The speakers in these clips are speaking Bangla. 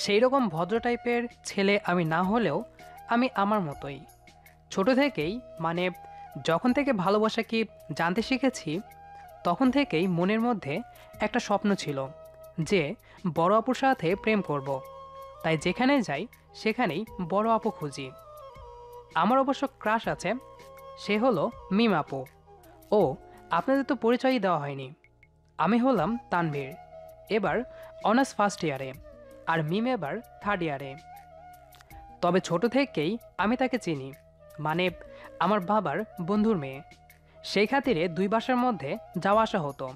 সেই রকম ভদ্র টাইপের ছেলে আমি না হলেও আমি আমার মতোই। ছোট থেকেই, মানে যখন থেকে ভালোবাসা কি জানতে শিখেছি, তখন থেকেই মনের মধ্যে একটা স্বপ্ন ছিল যে বড় আপুর সাথে প্রেম করব। তাই যেখানে যাই সেখানেই বড় আপু খুঁজি। আমার অবশ্য ক্রাশ আছে, সে হলো মিম আপু। ও, আপনাদের তো পরিচয়ই দেওয়া হয়নি। আমি হলাম তানভীর, এবার অনার্স ফার্স্ট ইয়ারে, আর মিম এবার থার্ড ইয়ারে। তবে ছোট থেকেই আমি তাকে চিনি, মানে আমার বাবার বন্ধুর মেয়ে। সেই খাতিরে দুই বাসার মধ্যে যাওয়া আসা হতো।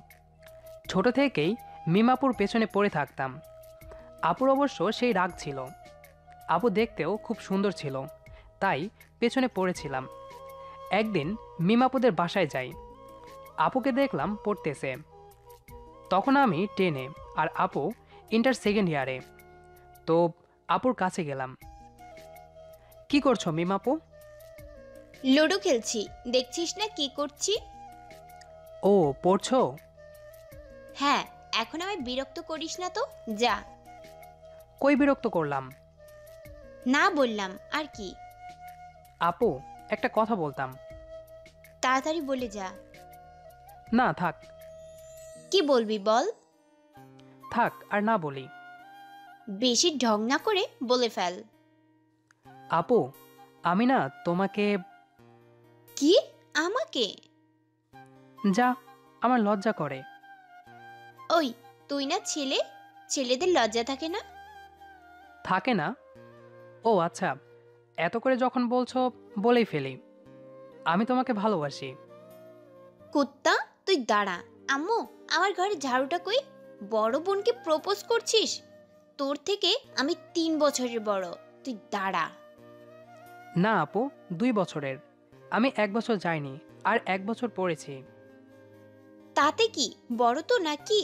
ছোট থেকেই মিমাপুর পেছনে পড়ে থাকতাম। আপুর অবশ্য সেই রাগ ছিল। আপু দেখতেও খুব সুন্দর ছিল, তাই পেছনে পড়েছিলাম। একদিন মিমাপুদের বাসায় যাই, আপুকে দেখলাম পড়তেছে। তখন আমি টেনে আর আপু ইন্টার সেকেন্ড ইয়ারে। তো আপুর কাছে গেলাম। কি করছো মিমাপু? লুডো খেলছি, দেখছিস না কি করছি? ও, পড়ছো? হ্যাঁ, এখন আমায় বিরক্ত করিস না তো, যা। কই বিরক্ত করলাম? না বললাম আর কি। আপু, একটা কথা বলতাম। তাড়াতাড়ি বলে যা। না থাক। কি বলবি বল। থাক আর না বলি। বেশি ঢং না করে বলে ফেল। আপু, আমি না তোমাকে। কি? আমাকে? যা, আমার লজ্জা করে। ওই, তুই না ছেলে, ছেলেদের লজ্জা থাকে না? থাকে না? ও আচ্ছা, এত করে যখন বলছো বলেই ফেলি। আমি তোমাকে ভালোবাসি। কুত্তা, তুই দাঁড়া। আম্মু, আমার ঘরে ঝাড়ুটা কই? বড় বোনকে প্রপোজ করছিস? তোর থেকে আমি 3 বছরের বড়, তুই দাঁড়া। না আপু, 2 বছরের। আমি 1 বছর যাইনি, আর 1 বছর পড়েছি। তাতে কি, বড় তো নাকি?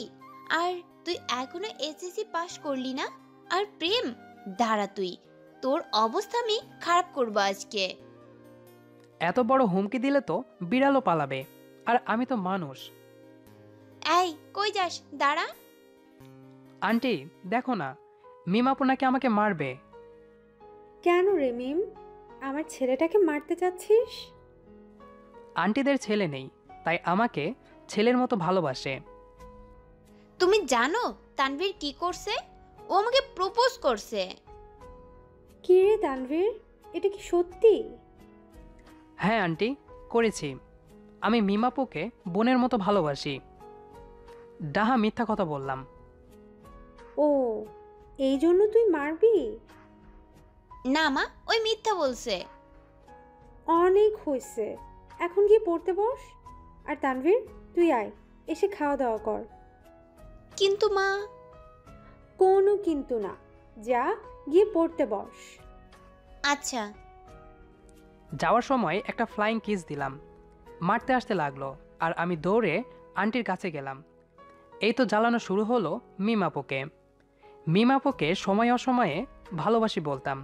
আর তুই এখনো এসএসসি পাস করলি না, আর প্রেম? দাঁড়া তুই, তোর অবস্থা আমি খারাপ করবো আজকে। এত বড় হুমকি দিলে তো বিড়ালও পালাবে, আর আমি তো মানুষ। এই, কই যাস? দাঁড়া। আন্টি, দেখো না, মিমাপু নাকি আমাকে মারবে। কেন রে মিম, আমার ছেলেটাকে মারতে চাচ্ছিস? আন্টিদের ছেলে নেই, তাই আমাকে ছেলের মতো ভালোবাসে। তুমি জানো তানভীর কি করছে? ও আমাকে প্রপোজ করছে। কি রে তানভীর, এটা কি সত্যি? হ্যাঁ আন্টি, করেছি। আমি মিমাপুকে বোনের মতো ভালোবাসি। ডাহা মিথ্যা কথা বললাম। ও, এই জন্য তুই মারবি? না মা, ওই মিথ্যা বলছে। অনেক হয়েছে, এখন গিয়ে পড়তে বস। আর তানভীর, তুই আয়, এসে খাওয়া দাওয়া কর। কিন্তু মা। কোনো কিন্তু না, যা গিয়ে পড়তে বস। আচ্ছা। যাওয়ার সময় একটা ফ্লাইং কিস দিলাম। মারতে আসতে লাগলো, আর আমি দৌড়ে আন্টির কাছে গেলাম। এই তো জ্বালানো শুরু হলো মিমাপুকে। মিমাপুকে সময় অসময়ে ভালোবাসি বলতাম,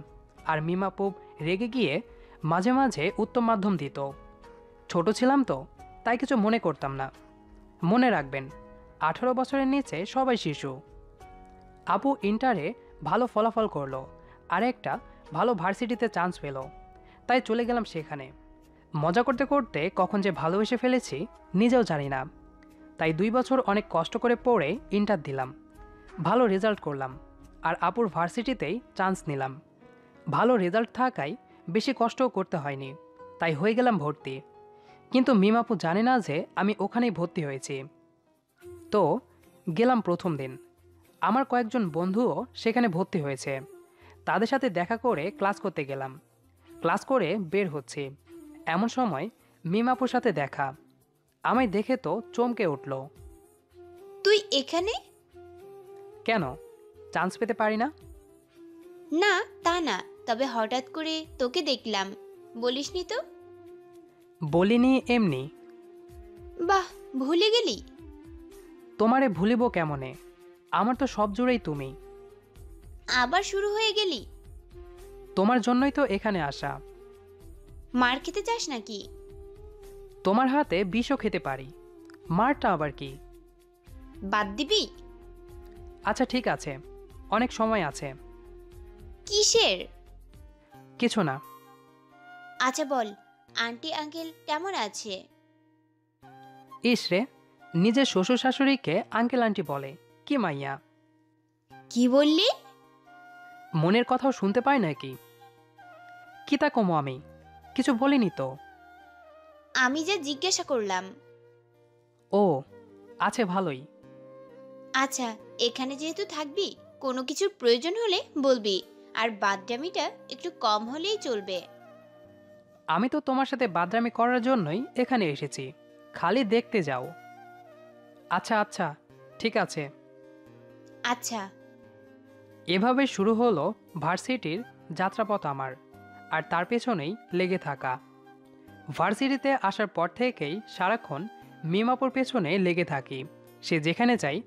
আর মিমাপু রেগে গিয়ে মাঝে মাঝে উত্তম মাধ্যম দিত। ছোট ছিলাম তো, তাই কিছু মনে করতাম না। মনে রাখবেন, 18 বছরের নিচে সবাই শিশু। আপু ইন্টারে ভালো ফলাফল করলো, আর একটা ভালো ভার্সিটিতে চান্স পেল, তাই চলে গেলাম সেখানে। মজা করতে করতে কখন যে ভালোবেসে ফেলেছি নিজেও জানি না। তাই 2 বছর অনেক কষ্ট করে পড়ে ইন্টার দিলাম, ভালো রেজাল্ট করলাম, আর আপুর ভার্সিটিতেই চান্স নিলাম। ভালো রেজাল্ট থাকায় বেশি কষ্টও করতে হয়নি, তাই হয়ে গেলাম ভর্তি। কিন্তু মিমাপু জানে না যে আমি ওখানেই ভর্তি হয়েছি। তো গেলাম প্রথম দিন। আমার কয়েকজন বন্ধুও সেখানে ভর্তি হয়েছে, তাদের সাথে দেখা করে ক্লাস করতে গেলাম। ক্লাস করে বের হচ্ছি, এমন সময় মিমাপুর সাথে দেখা। আমায় দেখে তো চমকে উঠল। তুই এখানে? কেন, চান্স পেতে পারি না? না, তা না, তবে হঠাৎ করে তোকে দেখলাম, বলিসনি তো। বলিনি, এমনি। বাহ, ভুলে গেলি? তোমারে ভুলিব কেমনে, আমার তো সব জুড়েই তুমি। আবার শুরু হয়ে গেলি? তোমার জন্যই তো এখানে আসা। মার খেতে চাস নাকি? তোমার হাতে বিষও খেতে পারি, মারটা আবার কি? বাদ দিবি? আচ্ছা ঠিক আছে, অনেক সময় আছে। কিসের? কিছু না। আচ্ছা বল, আন্টি আঙ্কেল কেমন আছে? ইস রে, নিজের শ্বশুর শাশুড়িকে আঙ্কেল আন্টি বলে, কি মাইয়া! কি বললি? মনের কথাও শুনতে পাই নাকি? কি তা কমো, আমি কিছু বলিনি তো। আমি যে জিজ্ঞাসা করলাম। ও, আছে ভালোই। আচ্ছা, এখানে যেহেতু থাকবি, কোনো কিছুর প্রয়োজন হলে বলবি, আর বাদরামিটা একটু কম হলেই চলবে। আমি তো তোমার সাথে বাদরামি করার জন্যই এখানে এসেছি, খালি দেখতে যাও। আচ্ছা আচ্ছা, ঠিক আছে। আচ্ছা। এভাবে শুরু হলো ভার্সিটির যাত্রাপথ আমার, আর তার পেছনেই লেগে থাকা। ভার্সিটিতে আসার পর থেকেই সারাক্ষণ মিমাপুর পেছনে লেগে থাকি। সে যেখানে যাই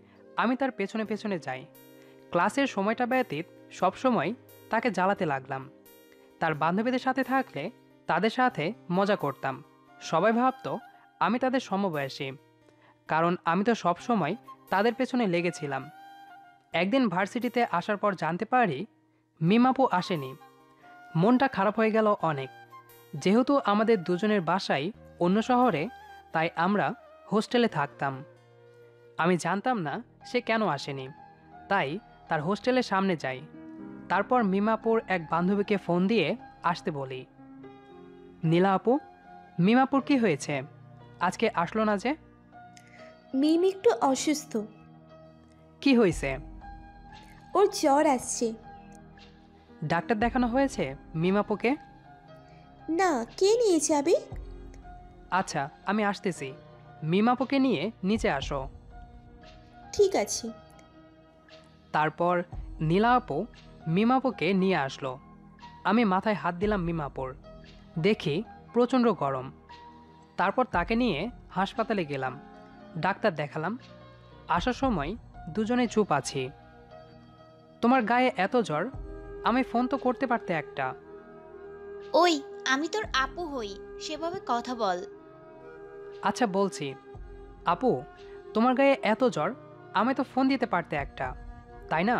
আমি তার পেছনে পেছনে যাই। ক্লাসের সময়টা ব্যতীত সবসময় তাকে জ্বালাতে লাগলাম। তার বান্ধবীদের সাথে থাকলে তাদের সাথে মজা করতাম। সবাই ভাবতো আমি তাদের সমবয়সী, কারণ আমি তো সবসময় তাদের পেছনে লেগেছিলাম। একদিন ভার্সিটিতে আসার পর জানতে পারি মিমাপু আসেনি। মনটা খারাপ হয়ে গেল অনেক। যেহেতু আমাদের দুজনের বাসাই অন্য শহরে, তাই আমরা হোস্টেলে থাকতাম। আমি জানতাম না সে কেন আসেনি, তাই তার হোস্টেলের সামনে যাই। তারপর মিমাপুর এক বান্ধবীকে ফোন দিয়ে আসতে বলি। নীলা আপু, মিমাপুর কি হয়েছে? আজকে আসলো না যে? মিম একটু অসুস্থ। কি হয়েছে? ওর জ্বর আসছে। ডাক্তার দেখানো হয়েছে মিমাপুকে? না, কে নিয়ে যাবে? আচ্ছা, আমি আসতেছি। মিমাপুকে নিয়ে নিচে আসো। ঠিক আছে। তারপর নীলা আপু মিমাপুকে নিয়ে আসলো। আমি মাথায় হাত দিলাম মিমাপুর। দেখি প্রচণ্ড গরম। তারপর তাকে নিয়ে হাসপাতালে গেলাম, ডাক্তার দেখালাম। আসার সময় দুজনে চুপ আছি। তোমার গায়ে এত জ্বর, আমি ফোন তো করতে পারতে একটা। ওই, আমি তোর আপু হই, সেভাবে কথা বল। আচ্ছা বলছি। আপু, তোমার গায়ে এত জ্বর, আমি তো ফোন দিতে পারতে একটা, তাই না?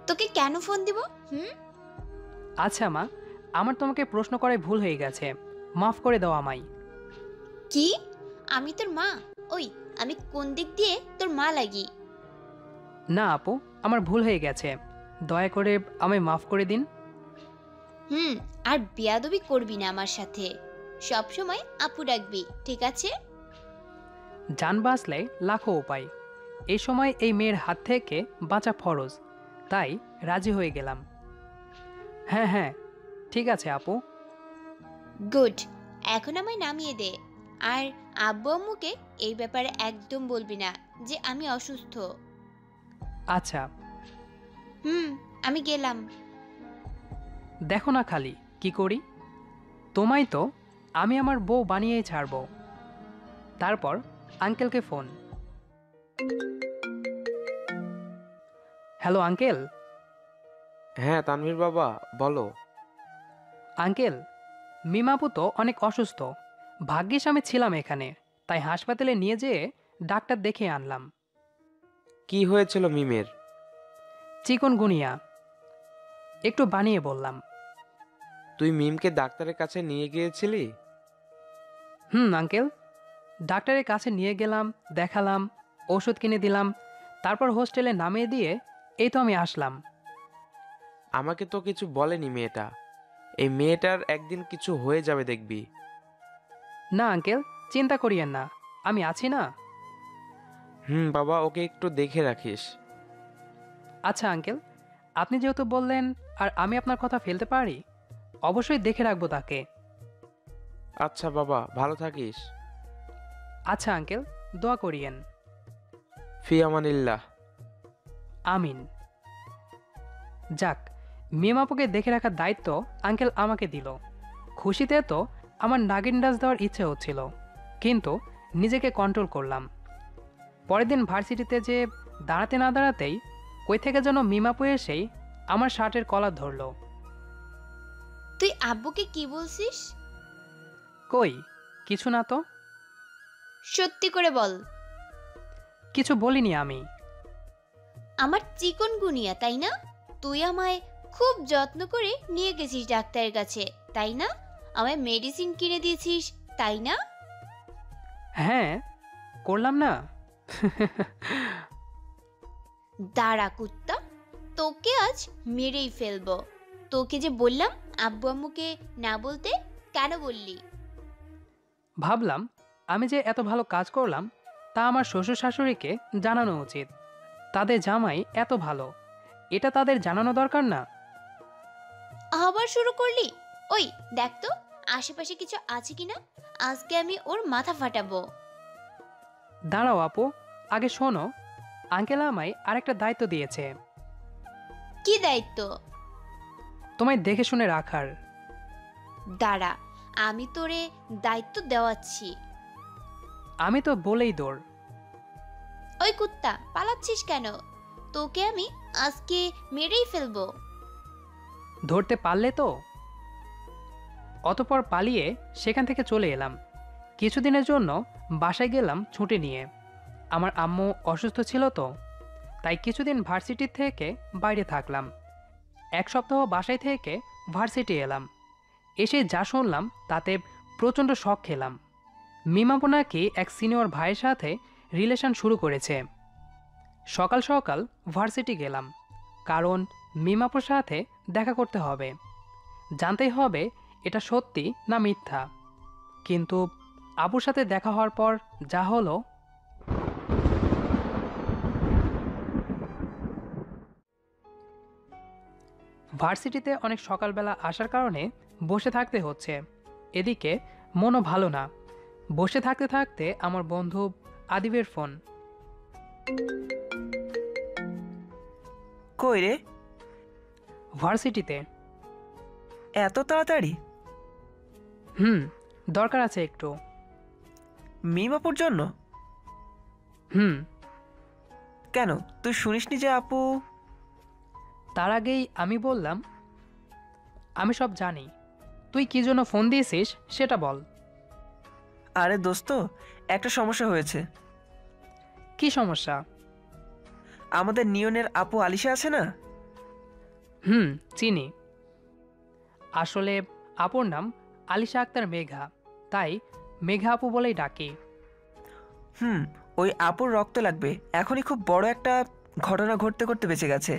তোকে কেন ফোন দিব? আচ্ছা মা, আমার তোমাকে প্রশ্ন করায় ভুল হয়ে গেছে, মাফ করে দাও আমায়। কি? আমি তোর মা? ওই, আমি কোন দিক দিয়ে তোর মা লাগি? না আপু, আমার ভুল হয়ে গেছে, দয়া করে আমায় মাফ করে দিন। আর বেয়াদবি করবি না আমার সাথে। সব সময় আপু ডাকবি, ঠিক আছে? জান বাঁচলে লাখো উপায়, এই সময় এই মেয়ের হাত থেকে বাঁচা ফরজ, তাই রাজি হয়ে গেলাম। হ্যাঁ হ্যাঁ, ঠিক আছে আপু। গুড। এখন আমায় নামিয়ে দে। আর আব্বু আম্মুকে এই ব্যাপারে একদম বলবি না যে আমি অসুস্থ। আচ্ছা। আমি গেলাম। দেখো না খালি কি করি, তোমায় তো আমি আমার বউ বানিয়েই ছাড়ব। তারপর আঙ্কেলকে ফোন। Hello uncle. হ্যাঁ তানভীর বাবা, বলো। আঙ্কেল, মিমাপু তো অনেক অসুস্থ, ভাগ্যিস আমি ছিলাম এখানে, তাই হাসপাতালে নিয়ে যেয়ে ডাক্তার দেখে আনলাম। কি হয়েছিল মিমের? চিকনগুনিয়া, একটু বানিয়ে বললাম। তুই মিমকে ডাক্তারের কাছে নিয়ে গিয়েছিলি? আঙ্কেল, ডাক্তারের কাছে নিয়ে গেলাম, দেখালাম, ওষুধ কিনে দিলাম, তারপর হোস্টেলে নামিয়ে দিয়ে এই তো আমি আসলাম। আমাকে তো কিছু বলেনি মেয়েটা। এই মেয়েটার একদিন কিছু হয়ে যাবে দেখবি। না আঙ্কেল, চিন্তা করিয়েন না, আমি আছি না। বাবা, ওকে একটু দেখে রাখিস। আচ্ছা আঙ্কেল, আপনি যেহেতু বললেন আর আমি আপনার কথা ফেলতে পারি, অবশ্যই দেখে রাখবো তাকে। আচ্ছা বাবা, ভালো থাকিস। আচ্ছা আঙ্কেল, দোয়া করিয়েন। ফি আমানিল্লাহ। আমিন। যাক, মিমাপুকে দেখে রাখার দায়িত্ব আঙ্কেল আমাকে দিল। খুশিতে তো আমার নাগিন ডাস দেওয়ার ইচ্ছে হচ্ছিল, কিন্তু নিজেকে কন্ট্রোল করলাম। পরের দিন ভার্সিটিতে যে দাঁড়াতে না দাঁড়াতেই কই থেকে যেন মিমাপু এসেই আমার শার্টের কলার ধরল। তুই আব্বুকে কি বলছিস? কই, কিছু না তো। সত্যি করে বল। কিছু বলিনি আমি। আমার চিকনগুনিয়া, তাই না? তুই আমায় খুব যত্ন করে নিয়ে গেছিস ডাক্তারের কাছে, তাই না? আমায় মেডিসিন কিনে দিয়েছিস, তাই না? হ্যাঁ, করলাম না। দাঁড়া কুত্তা, তোকে আজ মেরেই ফেলবো। তোকে যে বললাম আব্বু আম্মুকে না বলতে, কেন বললি? ভাবলাম আমি যে এত ভালো কাজ করলাম তা আমার শ্বশুর শাশুড়িকে জানানো উচিত। তাদের জামাই এত ভালো, এটা তাদের জানানো দরকার না? আবার শুরু করলি? ওই দেখ তো আশেপাশে কিছু আছে কিনা, আজকে আমি ওর মাথা ফাটাবো। দাঁড়াও আপু, আগে শোনো। আঙ্কেল আমায় আরেকটা দায়িত্ব দিয়েছে, কি দায়িত্ব? তোমায় দেখে শুনে রাখার। দাঁড়া, আমি তোরে দায়িত্ব দেওয়াচ্ছি। আমি তো বলেই দৌড়। ওই কুত্তা, পালাচ্ছিস কেন? তোকে আমি আজকে মেরেই ফেলবো। ধরতে পারলে তো? অতপর পালিয়ে সেখান থেকে চলে এলাম। কিছুদিনের জন্য বাসায় গেলাম ছুটি নিয়ে। আমার আম্মু অসুস্থ ছিল তো, তাই কিছুদিন ভার্সিটি থেকে বাইরে থাকলাম। এক সপ্তাহ বাসায় থেকে ভার্সিটি এলাম। এসে যা শুনলাম তাতে প্রচণ্ড শক খেলাম। মিমাপু নাকি এক সিনিয়র ভাইয়ের সাথে রিলেশন শুরু করেছে। সকাল সকাল ভার্সিটি গেলাম, কারণ মিমাপুর সাথে দেখা করতে হবে, জানতেই হবে এটা সত্যি না মিথ্যা। কিন্তু আপুর সাথে দেখা হওয়ার পর যা হলো, ভার্সিটিতে অনেক সকালবেলা আসার কারণে বসে থাকতে হচ্ছে। এদিকে মনও ভালো না। বসে থাকতে থাকতে আমার বন্ধু আদিবের ফোন। কই রে? ভার্সিটিতে। এত তাড়াতাড়ি? দরকার আছে একটু। মিমাপুর জন্য? হুম। কেন, তুই শুনিসনি যে আপু? তার আগেই আমি বললাম, আমি সব জানি, তুই কি জন্য ফোন দিয়েছিস সেটা বল। আরে দোস্ত, একটা সমস্যা হয়েছে। কি সমস্যা? আমাদের নিয়নের আপু আলিশা আছে না? চিনি। আসলে আপুর নাম আলিশা আক্তার মেঘা, তাই মেঘা আপু বলেই ডাকি। ওই আপুর রক্ত লাগবে। এখনই খুব বড় একটা ঘটনা ঘটতে ঘটতে বেঁচে গেছে।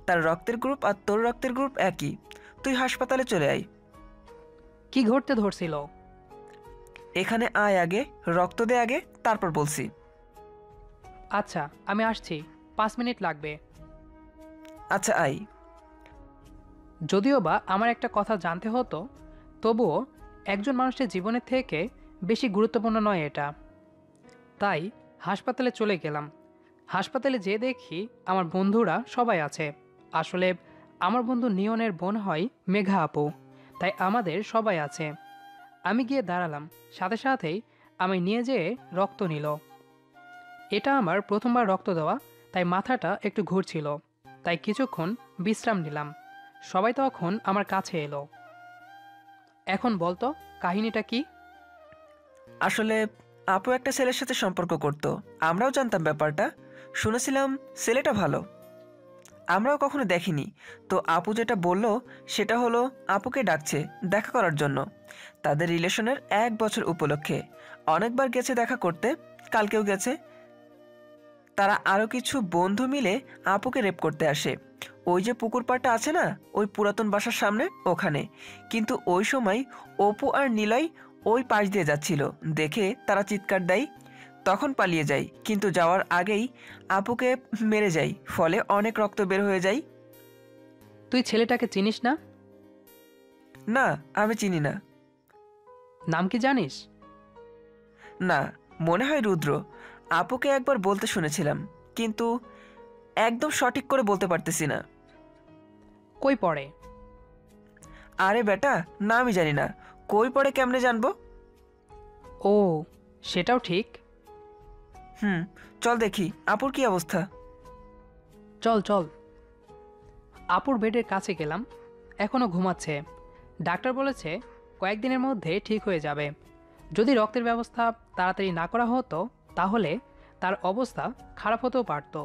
তার রক্তের গ্রুপ আর তোর রক্তের গ্রুপ একই। তুই হাসপাতালে চলে আয়। কি ঘটতে ধরছিল? এখানে আয় আগে, রক্ত দে আগে, তারপর বলছি। আচ্ছা, আমি আসছি, 5 মিনিট লাগবে। আচ্ছা আয়। যদিও বা আমার একটা কথা জানতে হতো, তবুও একজন মানুষের জীবনের থেকে বেশি গুরুত্বপূর্ণ নয় এটা। তাই হাসপাতালে চলে গেলাম। হাসপাতালে যেয়ে দেখি আমার বন্ধুরা সবাই আছে। আসলে আমার বন্ধু নিয়নের বোন হয় মেঘা আপু, তাই আমাদের সবাই আছে। আমি গিয়ে দাঁড়ালাম, সাথে সাথেই আমায় নিয়ে যেয়ে রক্ত নিল। এটা আমার প্রথমবার রক্ত দেওয়া, তাই মাথাটা একটু ঘুরছিল, তাই কিছুক্ষণ বিশ্রাম নিলাম। সবাই তখন আমার কাছে এলো। এখন বলতো কাহিনীটা কি? আসলে আপু একটা ছেলের সাথে সম্পর্ক করত। আমরাও জানতাম ব্যাপারটা, শুনেছিলাম ছেলেটা ভালো। আমরাও কখনো দেখিনি। তো আপু যেটা বলল সেটা হলো আপুকে ডাকছে দেখা করার জন্য, তাদের রিলেশনের 1 বছর উপলক্ষে। অনেকবার গেছে দেখা করতে, কালকেও গেছে। তারা আরও কিছু বন্ধু মিলে আপুকে রেপ করতে আসে। ওই যে পুকুর পাড়টা আছে না, ওই পুরাতন বাসার সামনে, ওখানে। কিন্তু ওই সময় অপু আর নিলয় ওই পাশ দিয়ে যাচ্ছিল, দেখে তারা চিৎকার দেয়। তখন পালিয়ে যায়, কিন্তু যাওয়ার আগেই আপুকে মেরে যায়, ফলে অনেক রক্ত বের হয়ে যায়। তুই ছেলেটাকে চিনিস না? না, আমি চিনি না। নাম কি জানিস? না, মনে হয় রুদ্র। আপুকে একবার বলতে শুনেছিলাম, কিন্তু একদম সঠিক করে বলতে পারতেছি না। কই পড়ে? আরে বেটা, না আমি জানি না, কই পড়ে কেমনে জানবো? ও, সেটাও ঠিক। চল দেখি আপুর কি অবস্থা। চল চল। আপুর বেডের কাছে গেলাম, এখনও ঘুমাচ্ছে। ডাক্তার বলেছে কয়েকদিনের মধ্যে ঠিক হয়ে যাবে। যদি রক্তের ব্যবস্থা তাড়াতাড়ি না করা হতো তাহলে তার অবস্থা খারাপ হতেও পারত।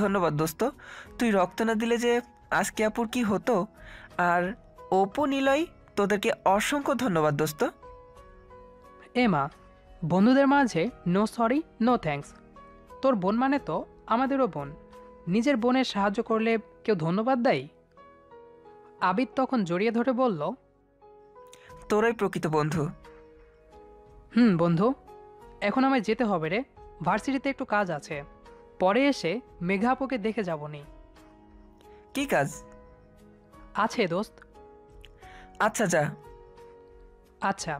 ধন্যবাদ দোস্ত, তুই রক্ত না দিলে যে আজকে আপুর কি হতো। আর অপু নিলয়, তোদেরকে অসংখ্য ধন্যবাদ দোস্ত। মা, বন্ধুদের মাঝে নো সরি নো থ্যাঙ্কস। তোর বোন মানে তো আমাদেরও বোন। নিজের বোনের সাহায্য করলে কেউ ধন্যবাদ দেয়? আবিদ তখন জড়িয়ে ধরে বলল, তোরাই প্রকৃত বন্ধু। বন্ধু, এখন আমায় যেতে হবে রে। ভার্সিটিতে একটু কাজ আছে, পরে এসে মেঘা আপুকে দেখে যাবনি। কি কাজ? আছে দোস্ত। আচ্ছা যা। আচ্ছা।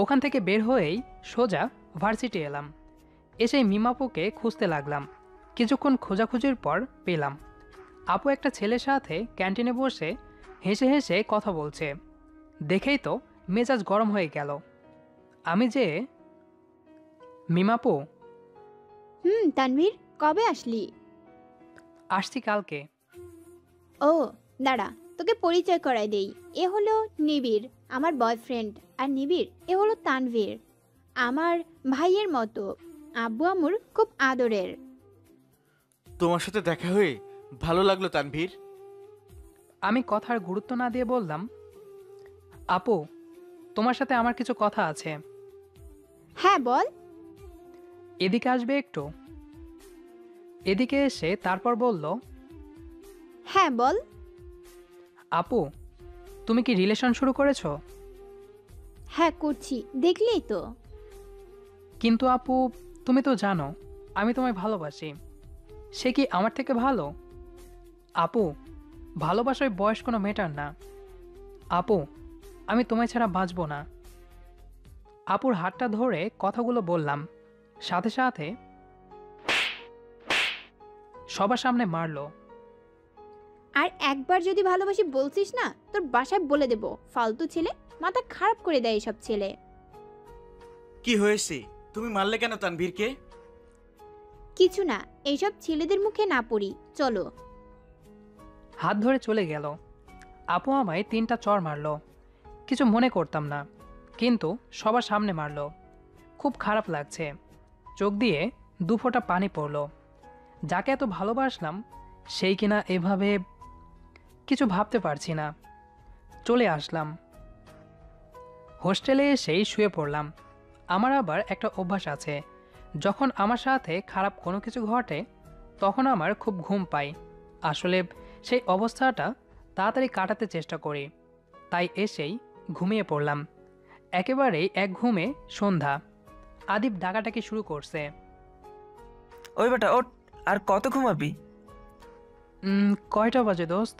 ওখান থেকে বের হয়েই সোজা ভার্সিটি এলাম। এসে মিমাপুকে খুঁজতে লাগলাম। কিছুক্ষণ খোঁজাখুঁজির পর পেলাম। আপু একটা ছেলের সাথে ক্যান্টিনে বসে হেসে হেসে কথা বলছে। দেখেই তো মেজাজ গরম হয়ে গেল। আমি যে, মিমাপু, তানভীর, কবে আসলি? আসছি কালকে। ও দাঁড়া, তোকে পরিচয় করাই দেই। এ হলো নিবিড়, আমার বয়ফ্রেন্ড। আর নিবিড়, এ হলো তানভীর, আমার ভাইয়ের মতো। আব্বু আম্মুর খুব আদরের। তোমার সাথে দেখা হয়ে ভালো লাগলো তানভীর। আমি কথার গুরুত্ব না দিয়ে বললাম, আপু, তোমার সাথে আমার কিছু কথা আছে। হ্যাঁ বল। এদিকে আসবে একটু? এদিকে এসে তারপর বলল, হ্যাঁ বল। আপু, তুমি কি রিলেশন শুরু করেছো? হ্যাঁ করছি, দেখলেই তো। কিন্তু আপু, তুমি তো জানো আমি তোমায় ভালোবাসি। সে কি আমার থেকে ভালো? আপু, ভালোবাসায় বয়স কোনো ম্যাটার না। আপু, আমি তোমায় ছাড়া বাঁচব না। আপুর হাতটা ধরে কথাগুলো বললাম, সাথে সাথে সবার সামনে মারলো। আর একবার যদি ভালোবাসি বলছিস না, তোর বাসায় বলে দেব। ফালতু ছেলে, মাথা খারাপ করে দেয় এসব ছেলে। কি হয়েছে, তুমি মারলে কেন তানভীরকে? কিছু না, এইসব ছেলেদের মুখে না পড়ি, চলো। হাত ধরে চলে গেল। আপু আমায় 3টা চড় মারলো। কিছু মনে করতাম না, কিন্তু সবার সামনে মারলো। খুব খারাপ লাগছে। চোখ দিয়ে 2 ফোঁটা পানি পড়লো। যাকে এত ভালোবাসলাম সেই কিনা এভাবে। কিছু ভাবতে পারছি না। চলে আসলাম। হোস্টেলে এসেই শুয়ে পড়লাম। আমার আবার একটা অভ্যাস আছে, যখন আমার সাথে খারাপ কোনো কিছু ঘটে তখন আমার খুব ঘুম পায়। আসলে সেই অবস্থাটা তাড়াতাড়ি কাটাতে চেষ্টা করি, তাই এসেই ঘুমিয়ে পড়লাম। একেবারেই এক ঘুমে সন্ধ্যা। আদিব ডাকাটাকি শুরু করছে। ওই বেটা ওঠ, আর কত ঘুমাবি? কয়টা বাজে দোস্ত?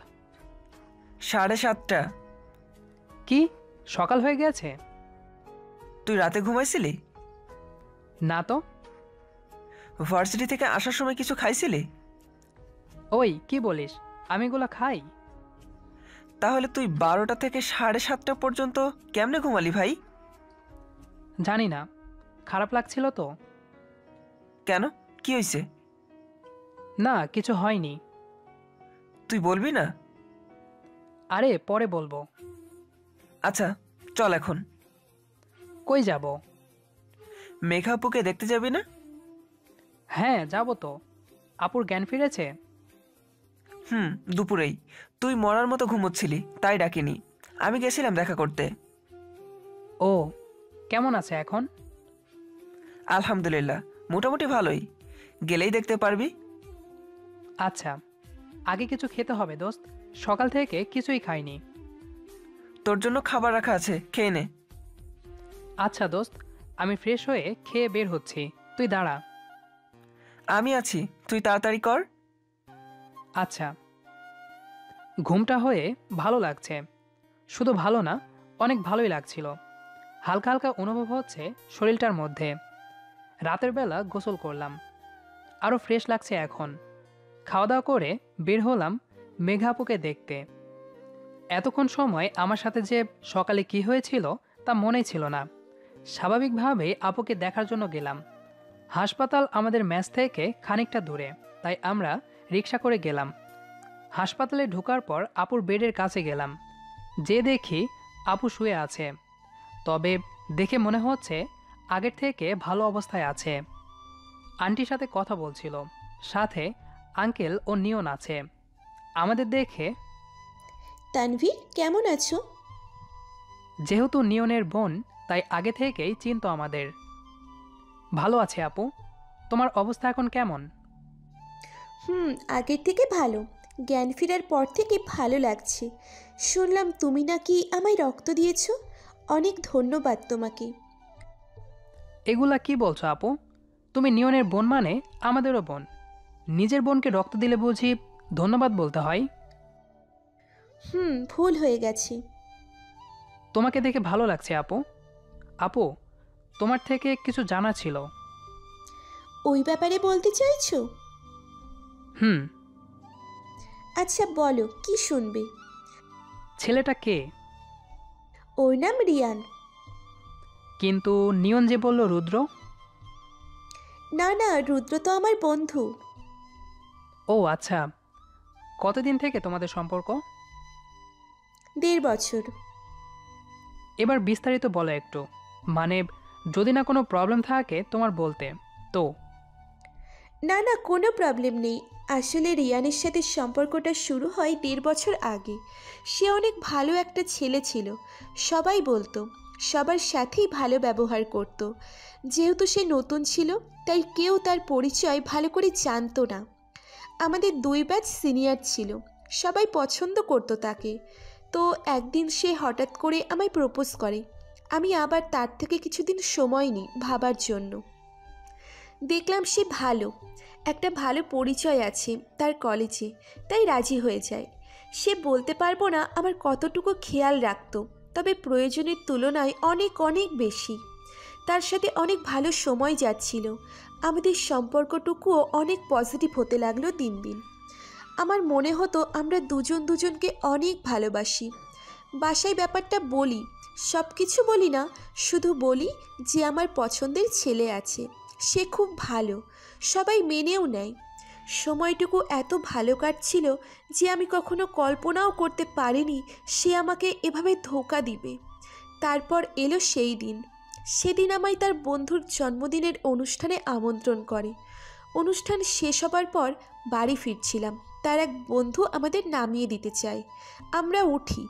7:30। কি, সকাল হয়ে গেছে? তুই রাতে ঘুমাইছিলি? না তো। ভার্সিটি থেকে আসার সময় কিছু খাইছিলি? ওই কি বলিস, আমি এগুলো খাই? তাহলে তুই 12টা থেকে 7:30 পর্যন্ত কেমনে ঘুমালি ভাই? জানি না, খারাপ লাগছিল তো। কেন, কি হয়েছে? না, কিছু হয়নি। তুই বলবি না? আরে পরে বলবো। আচ্ছা চল এখন। কই যাব? মেঘা আপুকে দেখতে যাবি না? হ্যাঁ যাব তো। আপুর জ্ঞান ফিরেছে? দুপুরেই। তুই মরার মতো ঘুমোচ্ছিলি, তাই ডাকিনি। আমি গেছিলাম দেখা করতে। ও, কেমন আছে এখন? আলহামদুলিল্লাহ, মোটামুটি ভালোই। গেলেই দেখতে পারবি। আচ্ছা, আগে কিছু খেতে হবে দোস্ত। সকাল থেকে কিছুই খাইনি। তোর জন্য খাবার রাখা আছে, খেয়ে নে। আচ্ছা দোস্ত, আমি ফ্রেশ হয়ে খেয়ে বের হচ্ছি, তুই দাঁড়া। আমি আছি, তুই তাড়াতাড়ি কর। আচ্ছা। ঘুমটা হয়ে ভালো লাগছে। শুধু ভালো না, অনেক ভালোই লাগছিল। হালকা হালকা অনুভব হচ্ছে শরীরটার মধ্যে। রাতের বেলা গোসল করলাম, আরও ফ্রেশ লাগছে এখন। খাওয়া দাওয়া করে বের হলাম মেঘা আপুকে দেখতে। এতক্ষণ সময় আমার সাথে যে সকালে কি হয়েছিল তা মনেই ছিল না। স্বাভাবিকভাবে আপুকে দেখার জন্য গেলাম। হাসপাতাল আমাদের মেস থেকে খানিকটা দূরে, তাই আমরা রিক্সা করে গেলাম। হাসপাতালে ঢোকার পর আপুর বেডের কাছে গেলাম। যে দেখি আপু শুয়ে আছে, তবে দেখে মনে হচ্ছে আগের থেকে ভালো অবস্থায় আছে। আন্টির সাথে কথা বলছিল, সাথে আঙ্কেল ও নিয়ন আছে। আমাদের দেখে। তানভীর কেমন আছো? যেহেতু নিয়নের বোন, তাই আগে থেকেই চিনতো আমাদের। ভালো আছে আপু, তোমার অবস্থা এখন কেমন? আগের থেকে ভালো। জ্ঞান ফেরার পর থেকে ভালো লাগছে। শুনলাম তুমি নাকি আমায় রক্ত দিয়েছো। অনেক ধন্যবাদ তোমাকে। এগুলা কি বলছো আপু? তুমি নিয়নের বোন মানে আমাদেরও বোন। নিজের বোনকে রক্ত দিলে বুঝি ধন্যবাদ বলতে হয়? ভুল হয়ে গেছে। তোমাকে দেখে ভালো লাগছে আপু। আপু, তোমার থেকে কিছু জানা ছিল। ওই ব্যাপারে বলতে চাইছো? হুম। আচ্ছা বলো, কি শুনবে? ছেলেটা কে? ওর নাম রিয়ান। কিন্তু নিয়ন যে বলল রুদ্র। না না, রুদ্র তো আমার বন্ধু। ও আচ্ছা। কতদিন থেকে তোমাদের সম্পর্ক? 1.5 বছর। এবার বিস্তারিত বলো একটু। মানে, যদি না কোনো প্রবলেম থাকে তোমার বলতে তো। না না, কোনো প্রবলেম নেই। আসলে রিয়ানের সাথে সম্পর্কটা শুরু হয় 1.5 বছর আগে। সে অনেক ভালো একটা ছেলে ছিল। সবাই বলতো, সবার সাথেই ভালো ব্যবহার করত। যেহেতু সে নতুন ছিল, তাই কেউ তার পরিচয় ভালো করে জানতো না। আমাদের 2 ব্যাচ সিনিয়র ছিল, সবাই পছন্দ করতো তাকে। তো একদিন সে হঠাৎ করে আমায় প্রপোজ করে। আমি আবার তার থেকে কিছুদিন সময় নিই ভাবার জন্য। দেখলাম সে ভালো, একটা ভালো পরিচয় আছে তার কলেজে, তাই রাজি হয়ে যায়। সে বলতে পারবো না আমার কতটুকু খেয়াল রাখতো, তবে প্রয়োজনের তুলনায় অনেক অনেক বেশি। তার সাথে অনেক ভালো সময় যাচ্ছিল। আমাদের সম্পর্কটুকুও অনেক পজিটিভ হতে লাগলো দিন দিন। আমার মনে হতো আমরা দুজন দুজনকে অনেক ভালোবাসি। বাসায় ব্যাপারটা বলি, সব কিছু বলি না, শুধু বলি যে আমার পছন্দের ছেলে আছে, সে খুব ভালো, সবাই মেনেও নেয়। সময়টুকু এত ভালো কাটছিল যে আমি কখনো কল্পনাও করতে পারিনি সে আমাকে এভাবে ধোঁকা দিবে। তারপর এলো সেই দিন। সেদিন আমায় তার বন্ধুর জন্মদিনের অনুষ্ঠানে আমন্ত্রণ করে। অনুষ্ঠান শেষ হবার পর বাড়ি ফিরছিলাম, তার এক বন্ধু আমাদের নামিয়ে দিতে চায়। আমরা উঠি।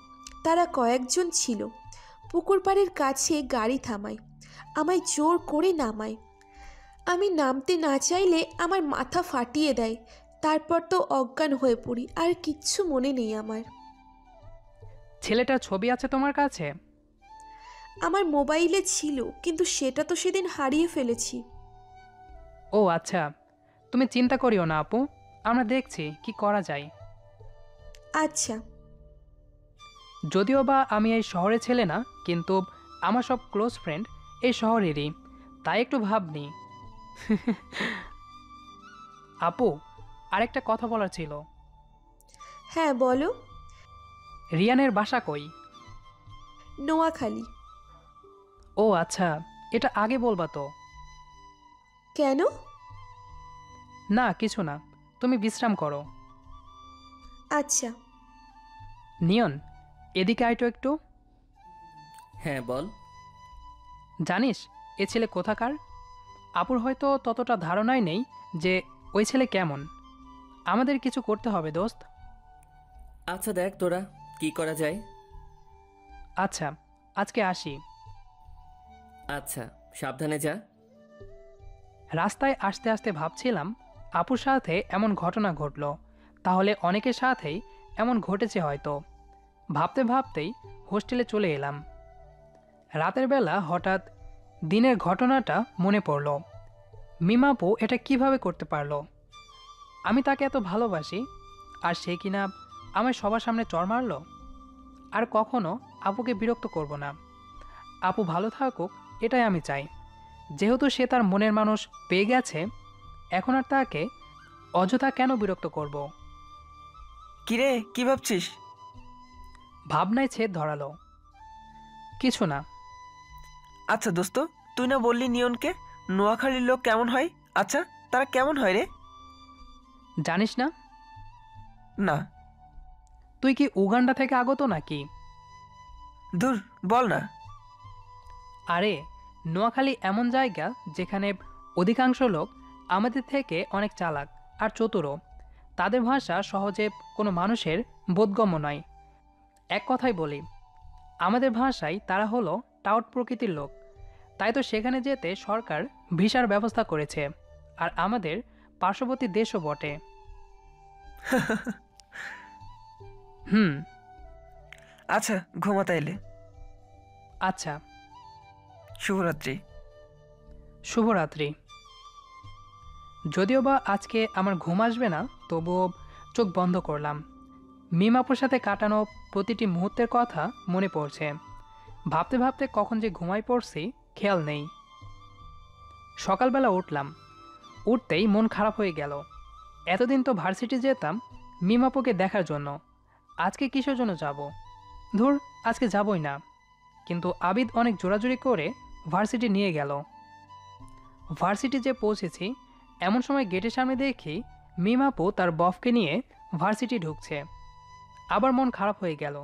তারা কয়েকজন ছিল। পুকুর পাড়ের কাছে গাড়ি থামায়, আমায় জোর করে নামায়। আমি নামতে না চাইলে আমার মাথা ফাটিয়ে দেয়। তারপর তো অজ্ঞান হয়ে পড়ি, আর কিচ্ছু মনে নেই আমার। ছেলেটার ছবি আছে তোমার কাছে? আমার মোবাইলে ছিল, কিন্তু সেটা তো সেদিন হারিয়ে ফেলেছি। ও আচ্ছা, তুমি চিন্তা করিও না আপু, আমরা দেখছি কি করা যায়। আচ্ছা। যদিও বা আমি এই শহরে ছেলে না, কিন্তু আমার সব ক্লোজ ফ্রেন্ড এই শহরেরই, তাই একটু ভাবনি। আপু, আরেকটা কথা বলার ছিল। হ্যাঁ বলো। রিয়ানের বাসা কই? নোয়াখালী। ও আচ্ছা, এটা আগে বলবা তো। কেন? না কিছু না, তুমি বিশ্রাম করো। আচ্ছা। নিয়ন, এদিকে আইটো একটু। হ্যাঁ বল। জানিস এ ছেলে কোথাকার? আপুর হয়তো ততটা ধারণাই নেই যে ওই ছেলে কেমন। আমাদের কিছু করতে হবে দোস্ত। আচ্ছা দেখ তোরা কি করা যায়। আচ্ছা, আজকে আসি। আচ্ছা, সাবধানে যা। রাস্তায় আসতে আসতে ভাবছিলাম, আপুর সাথে এমন ঘটনা ঘটল, তাহলে অনেকের সাথেই এমন ঘটেছে হয়তো। ভাবতে ভাবতেই হোস্টেলে চলে এলাম। রাতের বেলা হঠাৎ দিনের ঘটনাটা মনে পড়ল। মিমাপু এটা কিভাবে করতে পারলো? আমি তাকে এত ভালোবাসি, আর সে কিনা আমায় সবার সামনে চড় মারল। আর কখনো আপুকে বিরক্ত করব না। আপু ভালো থাকুক, এটাই আমি চাই। যেহেতু সে তার মনের মানুষ পেয়ে গেছে, এখন আর তাকে অযথা কেন বিরক্ত করব? কিরে, কি ভাবছিস? ভাবনায় ছেদ ধরালো। কিছু না। আচ্ছা দোস্ত, তুই না বললি নিয়নকে নোয়াখালীর লোক কেমন হয়? আচ্ছা, তারা কেমন হয় রে? জানিস না? না। তুই কি উগান্ডা থেকে আগত নাকি? দূর, বল না। আরে, নোয়াখালী এমন জায়গা যেখানে অধিকাংশ লোক আমাদের থেকে অনেক চালাক আর চতুরও। তাদের ভাষা সহজে কোনো মানুষের বোধগম্য নয়। এক কথাই বলি, আমাদের ভাষায় তারা হলো টাউট প্রকৃতির লোক। তাই তো সেখানে যেতে সরকার ভিসার ব্যবস্থা করেছে, আর আমাদের পার্শ্ববর্তী দেশও বটে। হুম। আচ্ছা, ঘুমাতে এলে। আচ্ছা, শুভরাত্রি। শুভরাত্রি। যদিও বা আজকে আমার ঘুম আসবে না, তবুও চোখ বন্ধ করলাম। মিমাপুর সাথে কাটানো প্রতিটি মুহূর্তের কথা মনে পড়ছে। ভাবতে ভাবতে কখন যে ঘুমাই পড়ছি খেয়াল নেই। সকালবেলা উঠলাম, উঠতেই মন খারাপ হয়ে গেল। এতদিন তো ভার্সিটি যেতাম মিমাপুকে দেখার জন্য, আজকে কিসের জন্য যাব? ধুর, আজকে যাবই না। কিন্তু আবিদ অনেক জোরাজুরি করে ভার্সিটি নিয়ে গেল। ভার্সিটি যে পৌঁছেছি, এমন সময় গেটের সামনে দেখি মিমাপু তার বফকে নিয়ে ভার্সিটি ঢুকছে। আবার মন খারাপ হয়ে গেল,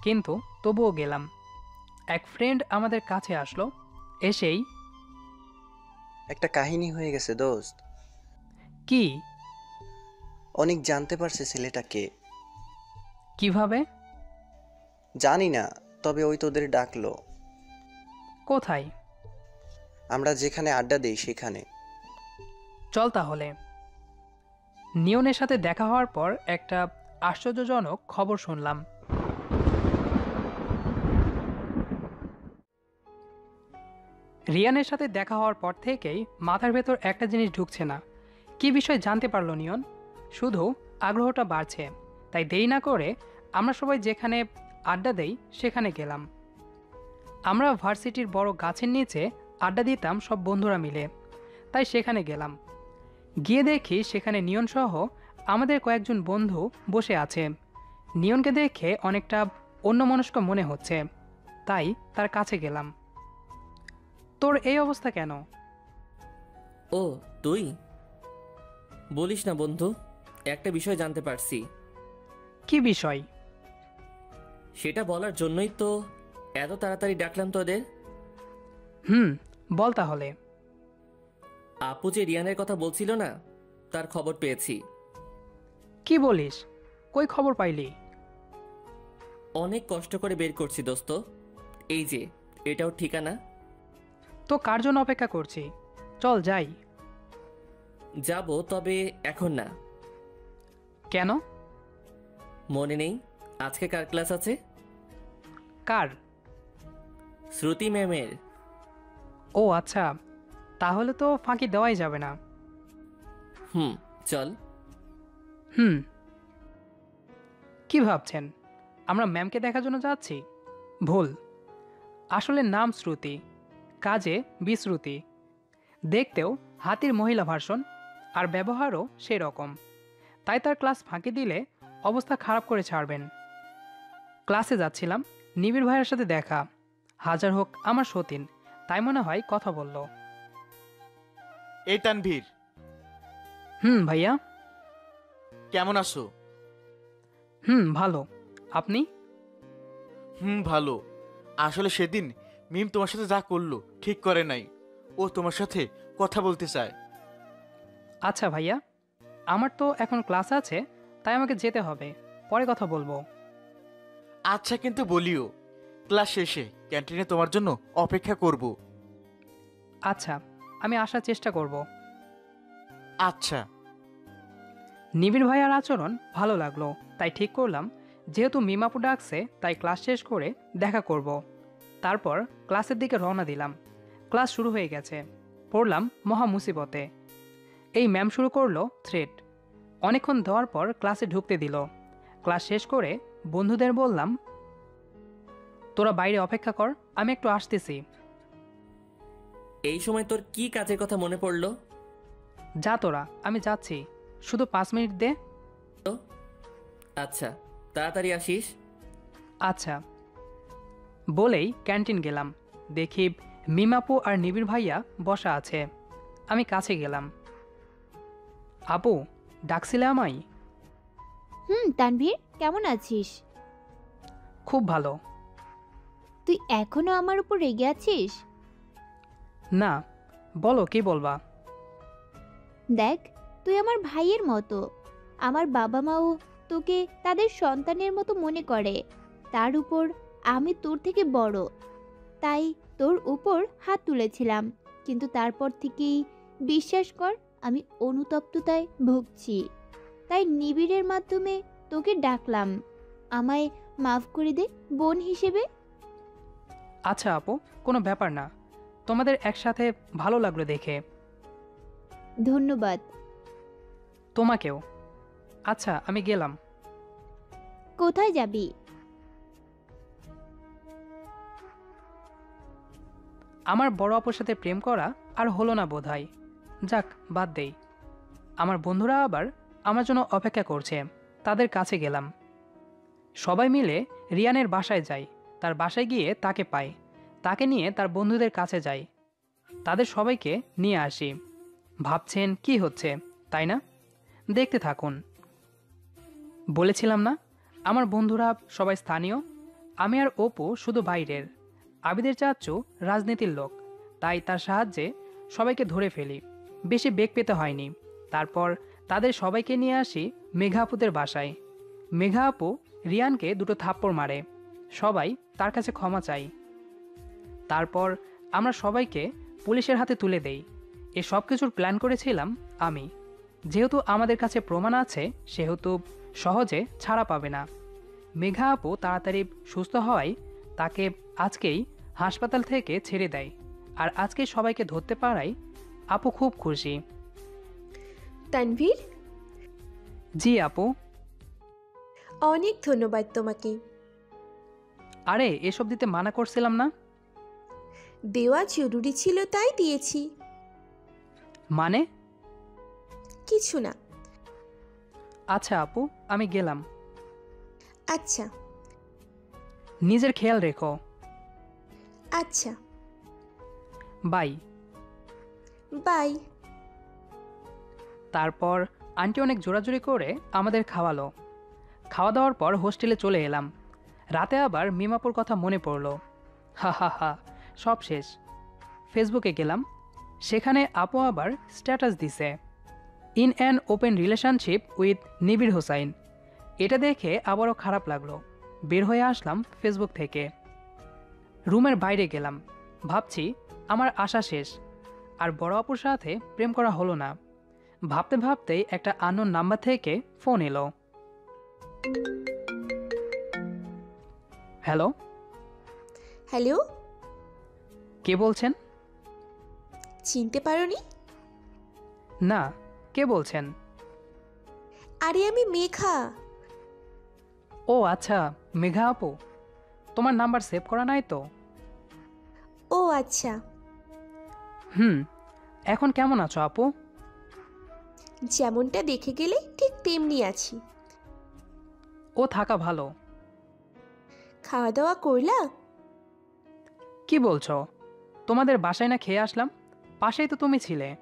কিন্তু তবুও গেলাম। এক ফ্রেন্ড আমাদের কাছে আসলো, এসেই, একটা কাহিনী হয়ে গেছে দোস্ত। কি? অনেক জানতে পারছে ছেলেটাকে। কিভাবে? জানি না, তবে ওই তোদের ডাকলো। কোথায়? আমরা যেখানে আড্ডা দেই সেখানে। চল তাহলে। নিয়নের সাথে দেখা হওয়ার পর একটা আশ্চর্যজনক খবর শুনলাম। রিয়ানের সাথে দেখা হওয়ার পর থেকেই মাথার ভেতর একটা জিনিস ঢুকছে না। কি বিষয় জানতে পারলো নিয়ন? শুধু আগ্রহটা বাড়ছে। তাই দেরি না করে আমরা সবাই যেখানে আড্ডা দেই সেখানে গেলাম। আমরা ভার্সিটির বড় গাছের নিচে আড্ডা দিতাম সব বন্ধুরা মিলে, তাই সেখানে গেলাম। গিয়ে দেখি সেখানে নিয়ন সহ আমাদের কয়েকজন বন্ধু বসে আছে। নিয়নকে দেখে অনেকটা অন্যমনস্ক মনে হচ্ছে, তাই তার কাছে গেলাম। তোর এই অবস্থা কেন? ও তুই? বলিস না বন্ধু, একটা বিষয় জানতে পারছি। কি বিষয়? সেটা বলার জন্যই তো এত তাড়াতাড়ি ডাকলাম তোদের। বল তাহলে। আপু যে রিয়ানের কথা বলছিল না, তার খবর পেয়েছি। কি বলিস? কই খবর পাইলি? অনেক কষ্ট করে বের করছি দোস্ত। এই যে, এটাও ঠিকানা। তো কার জন্য অপেক্ষা করছি? চল যাই। যাব, তবে এখন না। কেন? মনে নেই আজকে কার ক্লাস আছে? কার? শ্রুতি ম্যামের। ও আচ্ছা, তাহলে তো ফাঁকি দেওয়াই যাবে না। চল। কি ভাবছেন আমরা ম্যামকে দেখার জন্য যাচ্ছি? ভুল। আসলে নাম শ্রুতি, কাজে বিশ্রুতি। দেখতেও হাতির মহিলা ভার্সন, আর ব্যবহারও সেই রকম। তাই তার ক্লাস ফাঁকি দিলে অবস্থা খারাপ করে ছাড়বেন। ক্লাসে যাচ্ছিলাম, নিবিড় ভাইয়ের সাথে দেখা। হাজার হোক আমার সতীন, তাই মনে হয় কথা বলল। এই তানভীর, ভাইয়া। কেমন আছো? ভালো। আপনি? ভালো। আসলে সেদিন মিম তোমার সাথে যা করলো ঠিক করে নাই। ও তোমার সাথে কথা বলতে চায়। আচ্ছা ভাইয়া, আমার তো এখন ক্লাস আছে, তাই আমাকে যেতে হবে। পরে কথা বলবো। আচ্ছা, কিন্তু বলিও ক্লাস শেষে ক্যান্টিনে তোমার জন্য অপেক্ষা করব। আচ্ছা, আমি আসার চেষ্টা করব। আচ্ছা। নিবিড় ভাইয়ার আচরণ ভালো লাগলো, তাই ঠিক করলাম যেহেতু মিমাপু ডাকছে তাই ক্লাস শেষ করে দেখা করব। তারপর ক্লাসের দিকে রওনা দিলাম। ক্লাস শুরু হয়ে গেছে, পড়লাম মহা মুসিবতে। এই ম্যাম শুরু করলো থ্রেট। অনেকক্ষণ দেওয়ার পর ক্লাসে ঢুকতে দিল। ক্লাস শেষ করে বন্ধুদের বললাম, তোরা বাইরে অপেক্ষা কর, আমি একটু আসতেছি। এই সময় তোর কি কাজের কথা মনে পড়লো? যা তোরা, আমি যাচ্ছি, শুধু 5 মিনিট দে। আচ্ছা, তাড়াতাড়ি আসিস। আচ্ছা। বলেই ক্যান্টিন গেলাম। দেখি মিমাপু আর নিবিড় ভাইয়া বসা আছে। আমি কাছে গেলাম। আপু, ডাকছিলে আমায়? তানভীর, কেমন আছিস? খুব ভালো। তুই এখনো আমার উপর রেগে আছিস? না, বলো কি বলবা। দেখ, তুই আমার ভাইয়ের মতো, আমার বাবা মাও তোকে তাদের সন্তানের মতো মনে করে। তার উপর আমি তোর থেকে বড়, তাই তোর উপর হাত তুলেছিলাম, কিন্তু তারপর থেকেই বিশ্বাস কর আমি অনুতপ্ততায় ভুগছি। তাই নিবিড়ের মাধ্যমে তোকে ডাকলাম, আমায় মাফ করে দে বোন হিসেবে। আচ্ছা আপু, কোনো ব্যাপার না। তোমাদের একসাথে ভালো লাগলো দেখে। ধন্যবাদ। তোমাকেও। আচ্ছা, আমি গেলাম। কোথায় যাবি? আমার বড় আপুর সাথে প্রেম করা আর হলো না বোধহয়। যাক, বাদ দেই। আমার বন্ধুরা আবার আমার জন্য অপেক্ষা করছে, তাদের কাছে গেলাম। সবাই মিলে রিয়ানের বাসায় যাই। তার বাসায় গিয়ে তাকে পাই। তাকে নিয়ে তার বন্ধুদের কাছে যাই, তাদের সবাইকে নিয়ে আসি। ভাবছেন কি হচ্ছে, তাই না? দেখতে থাকুন। বলেছিলাম না আমার বন্ধুরা সবাই স্থানীয়, আমি আর অপু শুধু বাইরের। আবিদের চাচ্চু রাজনীতির লোক, তাই তার সাহায্যে সবাইকে ধরে ফেলি। বেশি বেগ পেতে হয়নি। তারপর তাদের সবাইকে নিয়ে আসি মেঘা আপুদের বাসায়। মেঘা আপু রিয়ানকে দুটো থাপ্পড় মারে। সবাই তার কাছে ক্ষমা চাই। তারপর আমরা সবাইকে পুলিশের হাতে তুলে দেই। এ সব কিছুর প্ল্যান করেছিলাম আমি। যেহেতু আমাদের কাছে প্রমাণ আছে, সেহেতু সহজে ছাড়া পাবে না। মেঘা আপু তাড়াতাড়ি সুস্থ হওয়ায় তাকে আজকেই হাসপাতাল থেকে ছেড়ে দেয়। আর আজকে সবাইকে ধরতে পারায় আপু খুব খুশি। তানভীর, জি আপু। অনেক ধন্যবাদ তোমাকে। আরে, এসব দিতে মানা করছিলাম না? দেওয়া জরুরি ছিল তাই দিয়েছি। মানে? কিছু না। আচ্ছা আপু, আমি গেলাম। আচ্ছা। নিজের খেয়াল রেখো। আচ্ছা। বাই। বাই। তারপর আন্টি অনেক জোরাজুরি করে আমাদের খাওয়ালো। খাওয়া দাওয়ার পর হোস্টেলে চলে এলাম। রাতে আবার মিমাপুর কথা মনে পড়ল। হা হা হা, সব শেষ। ফেসবুকে গেলাম, সেখানে আপু আবার স্ট্যাটাস দিছে, in an open relationship with নিবিড় হোসাইন। এটা দেখে আবারও খারাপ লাগলো। বের হয়ে আসলাম ফেসবুক থেকে। রুমের বাইরে গেলাম, ভাবছি আমার আশা শেষ। আর বড় আপুর সাথে প্রেম করা হলো না। ভাবতে ভাবতেই একটা আননোন নাম্বার থেকে ফোন এলো। হ্যালো। হ্যালো, কে বলছেন? চিনতে পারোনি? না, কে বলছেন? আরে আমি মেঘা। ও আচ্ছা, মেঘা আপু। তোমার নাম্বার সেভ করা নাই তো? ও আচ্ছা। এখন কেমন আছো আপু? যেমনটা দেখে গেলে ঠিক তেমনি আছি। ও থাকা ভালো। খাওয়া দাওয়া করলা? কি বলছো? তোমাদের বাসায় না খেয়ে আসলাম? পাশেই তো তুমি ছিলে।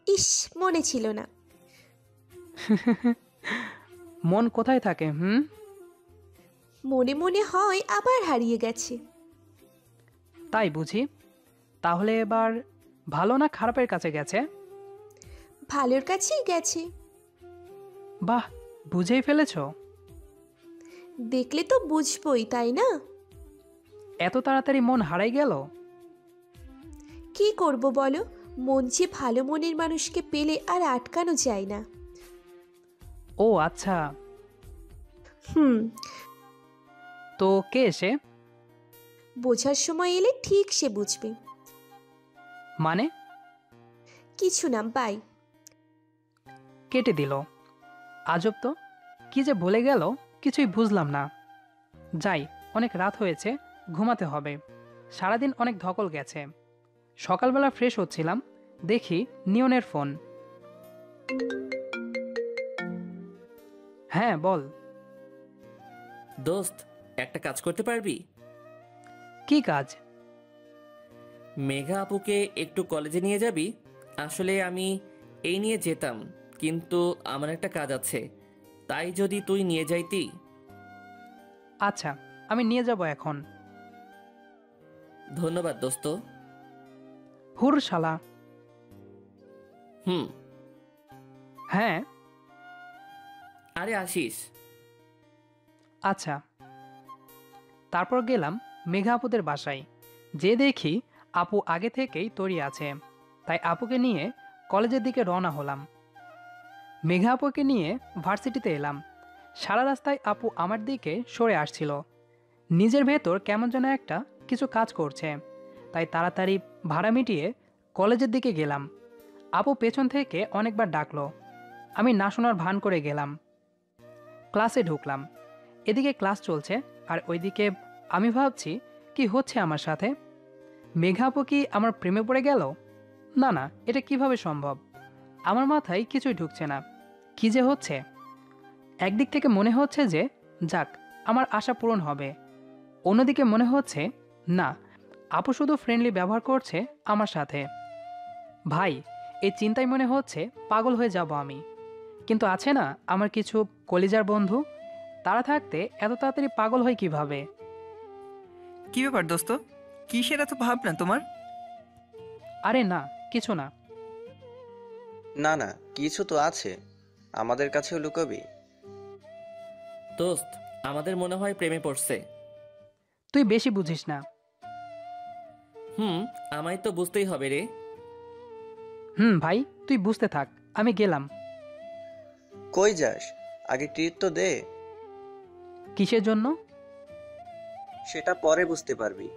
ইস, মনে ছিল না। মন কোথায় থাকে? মনে মনে হয় আবার হারিয়ে গেছে। তাই বুঝি? তাহলে এবার ভালো না খারাপের কাছে গেছে? ভালোর কাছেই গেছে। বাহ, বুঝেই ফেলেছো। দেখলে তো বুঝবই, তাই না? এত তাড়াতাড়ি মন হারাই গেল? কি করব বলো, মন যে ভালো মনের মানুষকে পেলে আর আটকানো যায় না। ও আচ্ছা। হুম। তো কে এসে? বোঝার সময় এলে ঠিক সে বুঝবে। মানে? কিছু না, বাই। কেটে দিল। আজব তো, কি যে বলে গেল কিছুই বুঝলাম না। যাই, অনেক রাত হয়েছে, ঘুমাতে হবে। সারাদিন অনেক ধকল গেছে। সকালবেলা ফ্রেশ হচ্ছিলাম, দেখি নিয়নের ফোন। হ্যাঁ বল। দোস্ত, একটা কাজ করতে পারবি? কি কাজ? মেঘা আপুকে একটু কলেজে নিয়ে যাবি? আসলে আমি এই নিয়ে যেতাম, কিন্তু আমার একটা কাজ আছে, তাই যদি তুই নিয়ে যাইতি। আচ্ছা, আমি নিয়ে যাব এখন। ধন্যবাদ দোস্ত। হুর শালা। হুম। হ্যাঁ। আরে আসিস। আচ্ছা। তারপর গেলাম মেঘা আপুদের বাসায়। যে দেখি আপু আগে থেকেই তৈরি আছে, তাই আপুকে নিয়ে কলেজের দিকে রওনা হলাম। মেঘা আপুকে নিয়ে ভার্সিটিতে এলাম। সারা রাস্তায় আপু আমার দিকে সরে আসছিল। নিজের ভেতর কেমন যেন একটা কিছু কাজ করছে, তাই তাড়াতাড়ি ভাড়া মিটিয়ে কলেজের দিকে গেলাম। আপু পেছন থেকে অনেকবার ডাকলো, আমি না শোনার ভান করে গেলাম। ক্লাসে ঢুকলাম। এদিকে ক্লাস চলছে আর ওইদিকে আমি ভাবছি কি হচ্ছে আমার সাথে। মেঘা আপু কি আমার প্রেমে পড়ে গেল? না না, এটা কিভাবে সম্ভব? আমার মাথায় কিছুই ঢুকছে না। কি যে হচ্ছে! একদিক থেকে মনে হচ্ছে যে যাক, আমার আশা পূরণ হবে। অন্যদিকে মনে হচ্ছে না, আপু শুধু ফ্রেন্ডলি ব্যবহার করছে আমার সাথে। ভাই, এই চিন্তায় মনে হচ্ছে পাগল হয়ে যাব আমি। কিন্তু আছে না আমার কিছু কলিজার বন্ধু, তারা থাকতে এত তাড়াতাড়ি পাগল হয় কিভাবে? কি ব্যাপার দোস্ত, কিসের এত ভাবনা তোমার? আরে না, কিছু না। না না, কিছু তো আছে, আমাদের কাছেও লুকাবি? দোস্ত, আমাদের মনে হয় প্রেমে পড়ছে। তুই বেশি বুঝিস না। আমায় তো বুঝতেই হবে রে। ভাই, তুই বুঝতে থাক, আমি গেলাম। কই যাস? আগে ট্রিট তো দে। কিসের জন্য? সেটা পরে বুঝতে পারবি,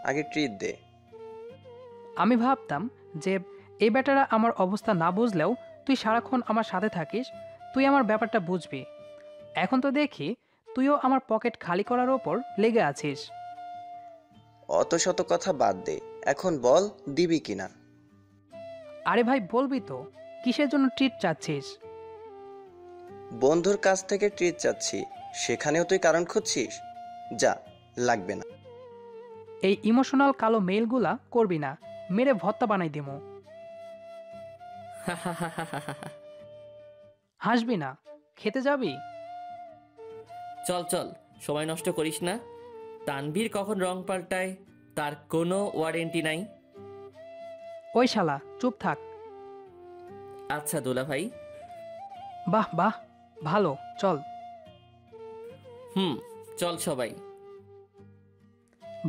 আগে ট্রিট দে। আমি ভাবতাম যে এই ব্যাটারা আমার অবস্থা না বুঝলেও তুই সারাক্ষণ আমার সাথে থাকিস, তুই আমার ব্যাপারটা বুঝবি। এখন তো দেখি তুইও আমার পকেট খালি করার ওপর লেগে আছিস। অত শত কথা বাদ দে, এখন বল দিবি কিনা। আরে ভাই, বলবি তো, কিসের জন্য ট্রিট চাচ্ছিস? বন্ধুর কাছ থেকে ট্রিট চাচ্ছি, সেখানেও তুই কারণ খুঁজছিস? যা, লাগবে না। এই ইমোশনাল কালো মেইলগুলা করবি না, মেরে ভত্তা বানাই দিমু। হাসবি না, খেতে যাবি? চল চল, সময় নষ্ট করিস না। তানভীর কখন রং পাল্টায় তার কোনো ওয়ারেন্টি নাই। ওই শালা, চুপ থাক। আচ্ছা দুলা ভাই। বাহ বাহ, ভালো, চল। চল সবাই।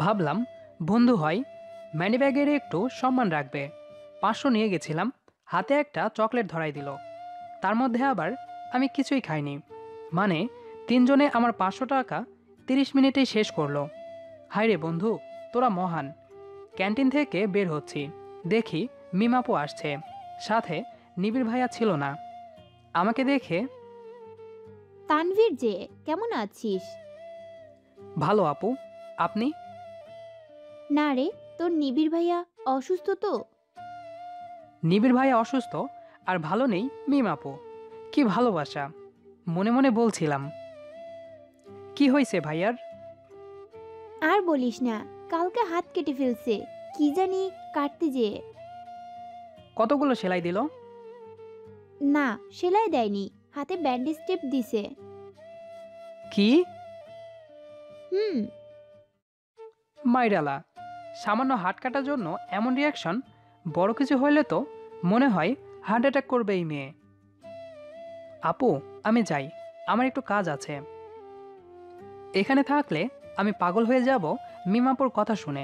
ভাবলাম বন্ধু হয়, মানিব্যাগের একটু সম্মান রাখবে। 500 নিয়ে গেছিলাম, হাতে একটা চকলেট ধরাই দিল। তার মধ্যে আবার আমি কিছুই খাইনি, মানে 3 জনে আমার 500 টাকা 30 মিনিটেই শেষ করলো। হায় রে বন্ধু, তোরা মহান। ক্যান্টিন থেকে বের হচ্ছি, দেখি মিমাপু আসছে, সাথে নিবিড় ভাইয়া ছিল না। আমাকে দেখে, তানভীর যে, কেমন আছিস? ভালো আপু, আপনি? না রে, তোর নিবিড় ভাইয়া অসুস্থ তো। নিবিড় ভাইয়া অসুস্থ আর ভালো নেই মিমাপু। কি ভালোবাসা! মনে মনে বলছিলাম। কি হয়েছে ভাইয়ার? আর বলিস না, কালকে হাত কেটে ফেলছে, কি জানি কাটতে যেয়ে। কতগুলো সেলাই দিল? না, সেলাই দেয়নি, হাতে ব্যান্ডেজ টেপ দিছে। কি? হুম। মাইরালা, সামান্য হাত কাটার জন্য এমন রিয়াকশন! বড় কিছু হইলে তো মনে হয় হার্ট অ্যাটাক করবে এই মেয়ে। আপু, আমি যাই, আমার একটু কাজ আছে। এখানে থাকলে আমি পাগল হয়ে যাব মিমাপুর কথা শুনে।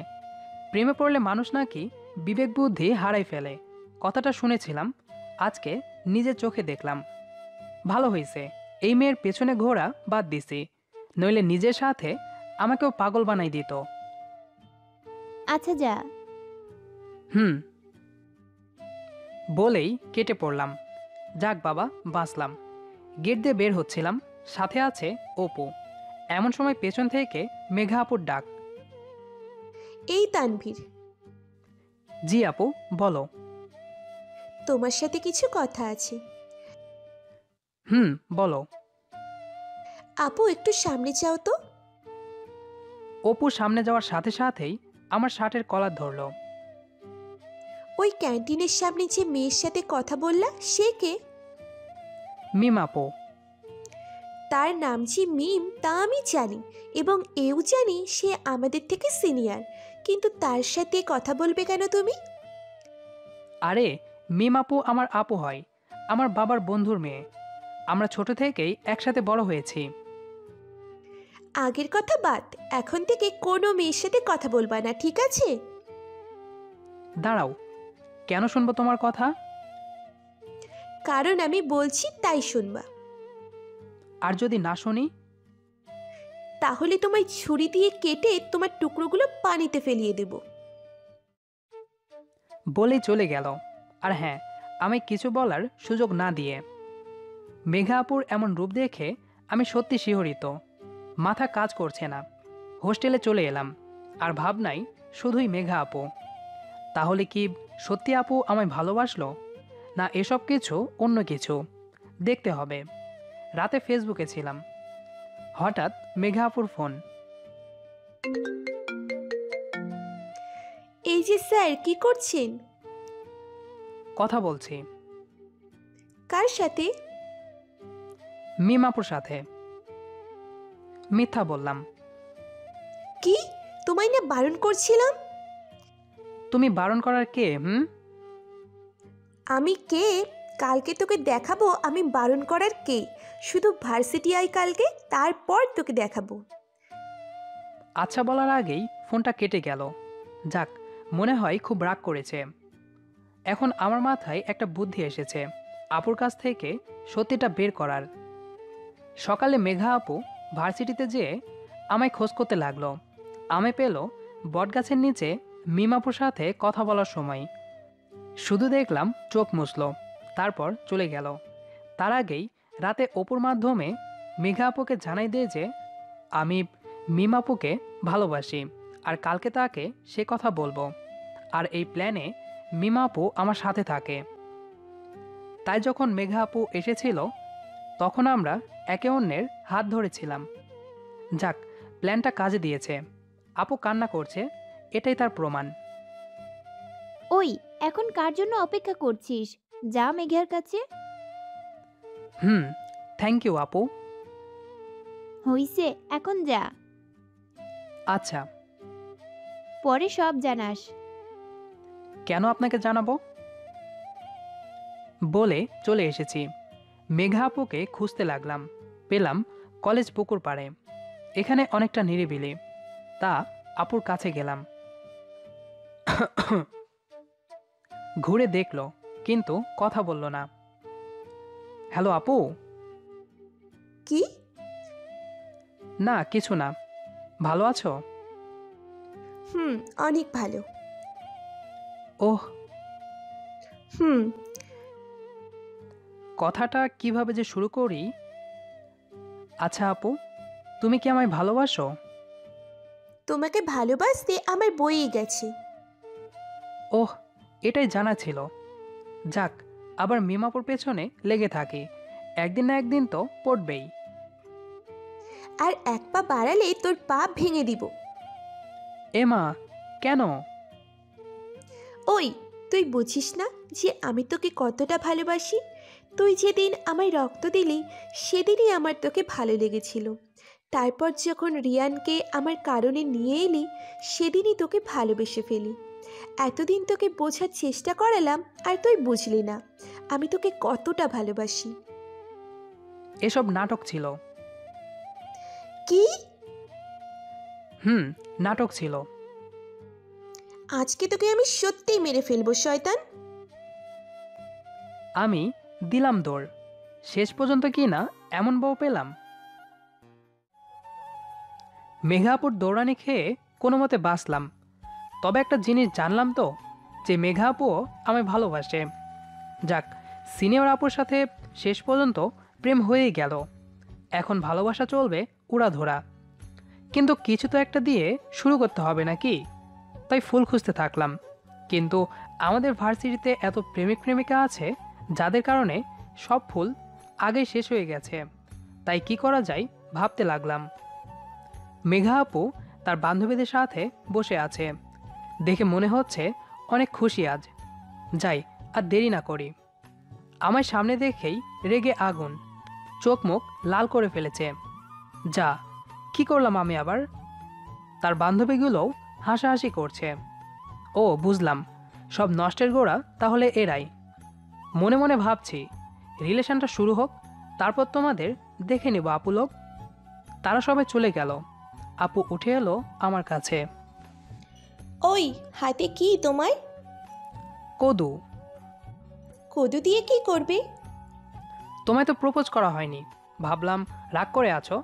প্রেমে পড়লে মানুষ নাকি বিবেক বুদ্ধি হারাই ফেলে, কথাটা শুনেছিলাম, আজকে নিজের চোখে দেখলাম। ভালো হয়েছে এই মেয়ের পেছনে ঘোরা বাদ দিছি, নইলে নিজের সাথে আমাকেও পাগল বানাই দিত। আচ্ছা যা। বলেই কেটে পড়লাম। যাক বাবা, বাঁচলাম। গেট দিয়ে বের হচ্ছিলাম, সাথে আছে অপু। এমন সময় পেছন থেকে মেঘা আপুর ডাক। এই তানভীর, জি আপু, বলো। তোমার সাথে কিছু কথা আছে। বলো। আপু, একটু সামনে যাও তো। অপু সামনে যাওয়ার সাথে সাথেই আমার শার্টের কলার ধরল। ওই ক্যান্টিনের সামনে যে মেয়ের সাথে কথা বললা, সে কে? মিম আপু। তার নাম যে মিম তা আমি জানি, এবং এও জানি সে আমাদের থেকে সিনিয়র, কিন্তু তার সাথে কথা বলবে কেন তুমি? আরে মিম আপু আমার আপু হয়, আমার বাবার বন্ধুর মেয়ে। আমরা ছোট থেকেই একসাথে বড় হয়েছি। আগের কথা বাদ, এখন থেকে কোনো মেয়ের সাথে কথা বলবা না, ঠিক আছে? দাঁড়াও, কেন শুনবো তোমার কথা? কারণ আমি বলছি তাই শুনবা। আর যদি না শুনি? তাহলে তোমায় ছুরি দিয়ে কেটে তোমার টুকরোগুলো পানিতে ফেলিয়ে দেব। বলেই চলে গেল। আর হ্যাঁ, আমি কিছু বলার সুযোগ না দিয়ে। মেঘা আপুর এমন রূপ দেখে আমি সত্যি শিহরিত। মাথা কাজ করছে না। হোস্টেলে চলে এলাম, আর ভাবনাই শুধুই মেঘা আপু। তাহলে কি সত্যি আপু আমায় ভালোবাসলো, না এসব কিছু অন্য কিছু? দেখতে হবে। রাতে ফেসবুকে ছিলাম, হঠাৎ মেঘা আপুর ফোন। এই যে স্যার, কি করছেন? কথা বলছি। কার সাথে? মিম আপুর সাথে। মিথ্যা বললাম। কি? তোমায় না বারণ করছিলাম? তুমি বারণ করার কে? আমি কে? কালকে তোকে দেখাবো আমি বারণ করার কে। শুধু ভার্সিটি আই কালকে, তারপর তোকে দেখাবো। আচ্ছা বলার আগেই ফোনটা কেটে গেল। যাক, মনে হয় খুব রাগ করেছে। এখন আমার মাথায় একটা বুদ্ধি এসেছে, আপুর কাছ থেকে সত্যিটা বের করার। সকালে মেঘা আপু ভার্সিটিতে যেয়ে আমায় খোঁজ করতে লাগলো। আমায় পেল বটগাছের নিচে মিম আপুর সাথে কথা বলার সময়। শুধু দেখলাম চোখ মুছল, তারপর চলে গেল। তার আগেই রাতে অপুর মাধ্যমে মেঘা আপুকে জানাই দিয়ে যে আমি মিম আপুকে ভালোবাসি, আর কালকে তাকে সে কথা বলবো। আর এই প্ল্যানে মিম আপু আমার সাথে থাকে। তাই যখন মেঘা আপু এসেছিল, তখন আমরা একে অন্যের হাত ধরেছিলাম। যাক, প্ল্যানটা কাজে দিয়েছে। আপু কান্না করছে, এটাই তার প্রমাণ। ওই, এখন কার জন্য অপেক্ষা করছিস? যা মেঘার কাছে। থ্যাংক ইউ আপু। হইছে, এখন যা। আচ্ছা। পরে সব জানাস। কেন আপনাকে জানাবো? বলে চলে এসেছি। মেঘা আপুকে খুঁজতে লাগলাম। পেলাম কলেজ পুকুর পাড়ে। এখানে অনেকটা নিরিবিলি। তা আপুর কাছে গেলাম। ঘুরে দেখলো, কিন্তু কথা বলল না। হ্যালো আপু। কি? না কিছু না। ভালো আছো? অনেক ভালো। ওহ। হুম। কথাটা কিভাবে যে শুরু করি। আচ্ছা আপু, তুমি কি আমায় ভালোবাসো? তোমাকে ভালোবাসতে আমার বইয়ে গেছে। ওহ, এটাই জানা ছিল। যাক, আবার মিমাপুর পেছনে লেগে থাকি। একদিন না একদিন তো পড়বেই। আর এক পা বাড়ালে তোর পা ভেঙে দিব। এমা, কেন? ওই, তুই বুঝিস না যে আমি তোকে কতটা ভালোবাসি? তুই যেদিন আমায় রক্ত দিলি, সেদিনই আমার তোকে ভালো লেগেছিল। তারপর যখন রিয়ানকে আমার কারণে নিয়ে এলি, সেদিনই তোকে ভালোবেসে ফেলি। এতদিন তোকে বোঝার চেষ্টা করালাম, আর তুই বুঝলি না আমি তোকে কতটা ভালোবাসি। এসব নাটক ছিল। কি? নাটক ছিল। আজকে তোকে আমি সত্যিই মেরে ফেলবো শয়তান। আমি দিলাম দৌড়। শেষ পর্যন্ত কি না এমন বউ পেলাম। মেঘাপুর দৌড়ানি খেয়ে কোনো মতে বাঁচলাম। তবে একটা জিনিস জানলাম তো, যে মেঘা আপুও আমায় ভালোবাসে। যাক, সিনিয়র আপুর সাথে শেষ পর্যন্ত প্রেম হয়েই গেল। এখন ভালোবাসা চলবে উড়াধরা। কিন্তু কিছু তো একটা দিয়ে শুরু করতে হবে নাকি? তাই ফুল খুঁজতে থাকলাম। কিন্তু আমাদের ভার্সিটিতে এত প্রেমিক প্রেমিকা আছে, যাদের কারণে সব ফুল আগেই শেষ হয়ে গেছে। তাই কি করা যায় ভাবতে লাগলাম। মেঘা আপু তার বান্ধবীদের সাথে বসে আছে। দেখে মনে হচ্ছে অনেক খুশি আজ। যাই, আর দেরি না করি। আমায় সামনে দেখেই রেগে আগুন, চোখ মুখ লাল করে ফেলেছে। যা, কি করলাম আমি আবার? তার বান্ধবীগুলোও হাসাহাসি করছে। ও বুঝলাম, সব নষ্টের গোড়া তাহলে এরাই। মনে মনে ভাবছি, রিলেশনটা শুরু হোক, তারপর তোমাদের দেখে নেব আপু লোক। তারা সবাই চলে গেল। আপু উঠে এলো আমার কাছে। ওই হাতে কি তোমার? কদু। কদু দিয়ে কি করবে? তোমায় তো প্রপোজ করা হয়নি, ভাবলাম রাগ করে আছো,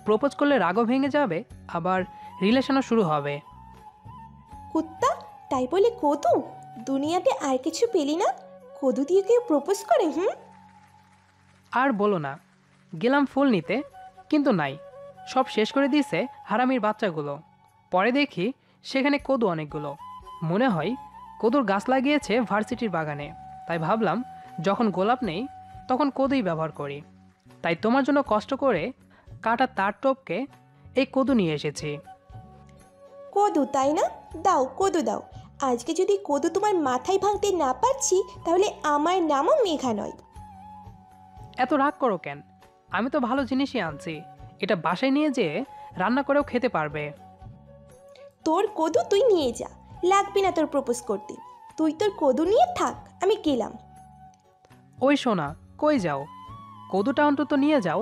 প্রপোজ করলে রাগও ভেঙে যাবে, আবার রিলেশনও শুরু হবে। কুত্তা, তাই বলে কদু? দুনিয়াতে আর কিছু পেলি না? কদু দিয়ে কেউ প্রপোজ করে? আর বলো না, গেলাম ফুল নিতে, কিন্তু নাই, সব শেষ করে দিয়েছে হারামির বাচ্চাগুলো। পরে দেখি সেখানে কদু অনেকগুলো। মনে হয় কদুর গাছ লাগিয়েছে ভার্সিটির বাগানে। তাই ভাবলাম যখন গোলাপ নেই তখন কদুই ব্যবহার করি। তাই তোমার জন্য কষ্ট করে কাটা তার টপকে এই কদু নিয়ে এসেছি। কদু তাই না? দাও, কদু দাও। আজকে যদি কদু তোমার মাথায় ভাঙতে না পারছি, তাহলে আমার নামও মেঘা নয়। এত রাগ করো কেন? আমি তো ভালো জিনিসই আনছি, এটা বাসায় নিয়ে যেয়ে রান্না করেও খেতে পারবে। তোর কদু তুই নিয়ে যা, লাগবে না তোর প্রপোজ করতে। তুই তোর কদু নিয়ে থাক, আমি গেলাম। ওই সোনা, কই যাও? কদুটা অন্তত নিয়ে যাও।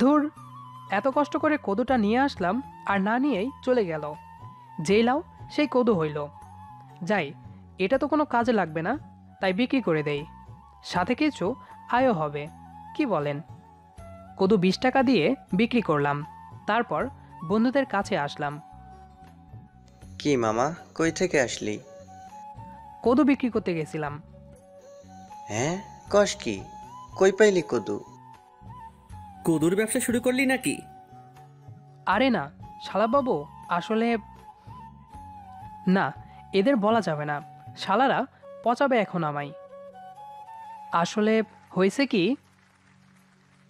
ধুর, এত কষ্ট করে কদুটা নিয়ে আসলাম আর না নিয়েই চলে গেল। যেই লাও সেই কদু হইল। যাই, এটা তো কোনো কাজে লাগবে না, তাই বিক্রি করে দেই, সাথে কিছু আয়ও হবে। কি বলেন? কদু 20 টাকা দিয়ে বিক্রি করলাম। তারপর বন্ধুদের কাছে আসলাম। কি মামা, কই থেকে আসলি? কদু বিক্রি করতে গেছিলাম। হ্যাঁ, কস কি? কই পাইলি কদু? কদুর ব্যবসা শুরু করলি নাকি? আরে না শালাবাবু, আসলে না, এদের বলা যাবে না, শালারা পচাবে এখন আমায়। আসলে হয়েছে কি,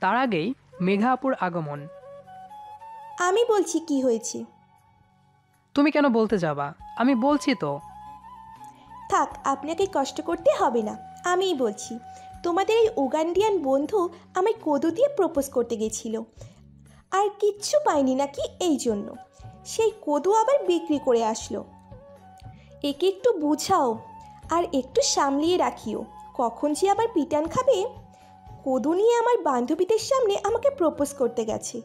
তার আগেই মেঘা আপুর আগমন। আমি বলছি কি হয়েছে। তুমি কেন বলতে যাবা? আমি বলছি তো। থাক, আপনাকে কষ্ট করতে হবে না, আমিই বলছি। তোমাদের এই উগান্ডিয়ান বন্ধু আমায় কদু দিয়ে প্রপোজ করতে গেছিল, আর কিচ্ছু পায়নি নাকি, এই জন্য সেই কদু আবার বিক্রি করে আসলো। একে একটু বুঝাও আর একটু সামলিয়ে রাখিও, কখন যে আবার পিটান খাবে। কদু নিয়ে আমার বান্ধবীদের সামনে আমাকে প্রপোজ করতে গেছে,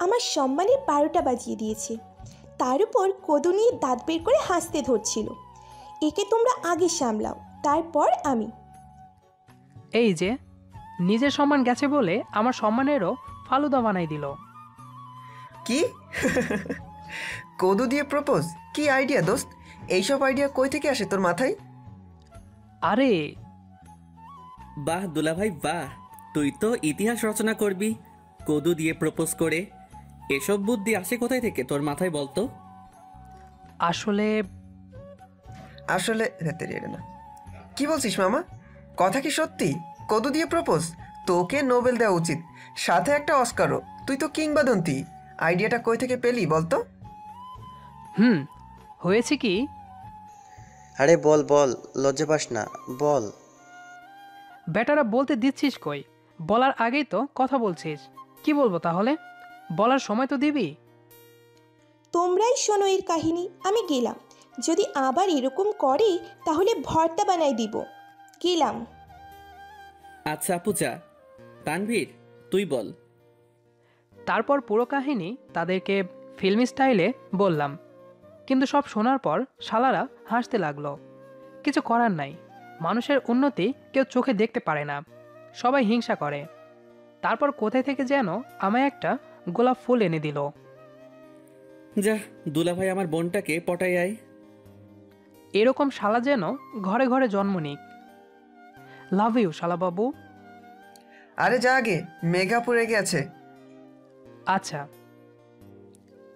আমার সম্মানের 12টা বাজিয়ে দিয়েছে। তার উপর কদু নিয়ে দাঁত বের করে হাসতে ধরছিল। একে তোমরা আগে সামলাও, তারপর আমি। এই যে নিজের সম্মান গেছে বলে আমার সম্মানেরও ফালুদা বানাই দিল। কি? কদু দিয়ে প্রপোজ? কি আইডিয়া দোস্ত? এইসব আইডিয়া কই থেকে আসে তোর মাথায়? আরে বাহ দুলাভাই বাহ, তুই তো ইতিহাস রচনা করবি কদু দিয়ে প্রপোজ করে। এসব বুদ্ধি আসে কোথায় থেকে তোর মাথায় বলতো? আসলে আসলে না, কি বলছিস মামা? কথা কি সত্যি? কদু দিয়ে প্রপোজ? তোকে নোবেল দেওয়া উচিত, সাথে একটা অস্কারও। তুই তো কিংবদন্তি। আইডিয়াটা কই থেকে পেলি বলতো? হয়েছে কি, আরে বল বল, লজ্জা পাস না, বল। বেটারা বলতে দিচ্ছিস কই? বলার আগেই তো কথা বলছিস। কি বলবো তাহলে? বলার সময় তো দিবি। তোমরাই শোনো এর কাহিনী, আমি গেলাম। যদি আবার এরকম করে তাহলে ভর্তা বানাই দিব। গেলাম। আচ্ছা আপু যা। তানভীর তুই বল। তারপর পুরো কাহিনী তাদেরকে ফিল্মি স্টাইলে বললাম। কিন্তু সব শোনার পর শালারা হাসতে লাগলো। কিছু করার নাই, মানুষের উন্নতি কেউ চোখে দেখতে পারে না, সবাই হিংসা করে। তারপর কোথায় থেকে যেন আমায় একটা গোলাপ ফুল এনে দিল। যা দুলাভাই আমার বোনটাকে পটাই আয়। এরকম শালা যেন ঘরে ঘরে জন্ম নিক। লাভ ইউ শালাবাবু। আরে যা আগে, মেঘা পড়ে গেছে। আচ্ছা।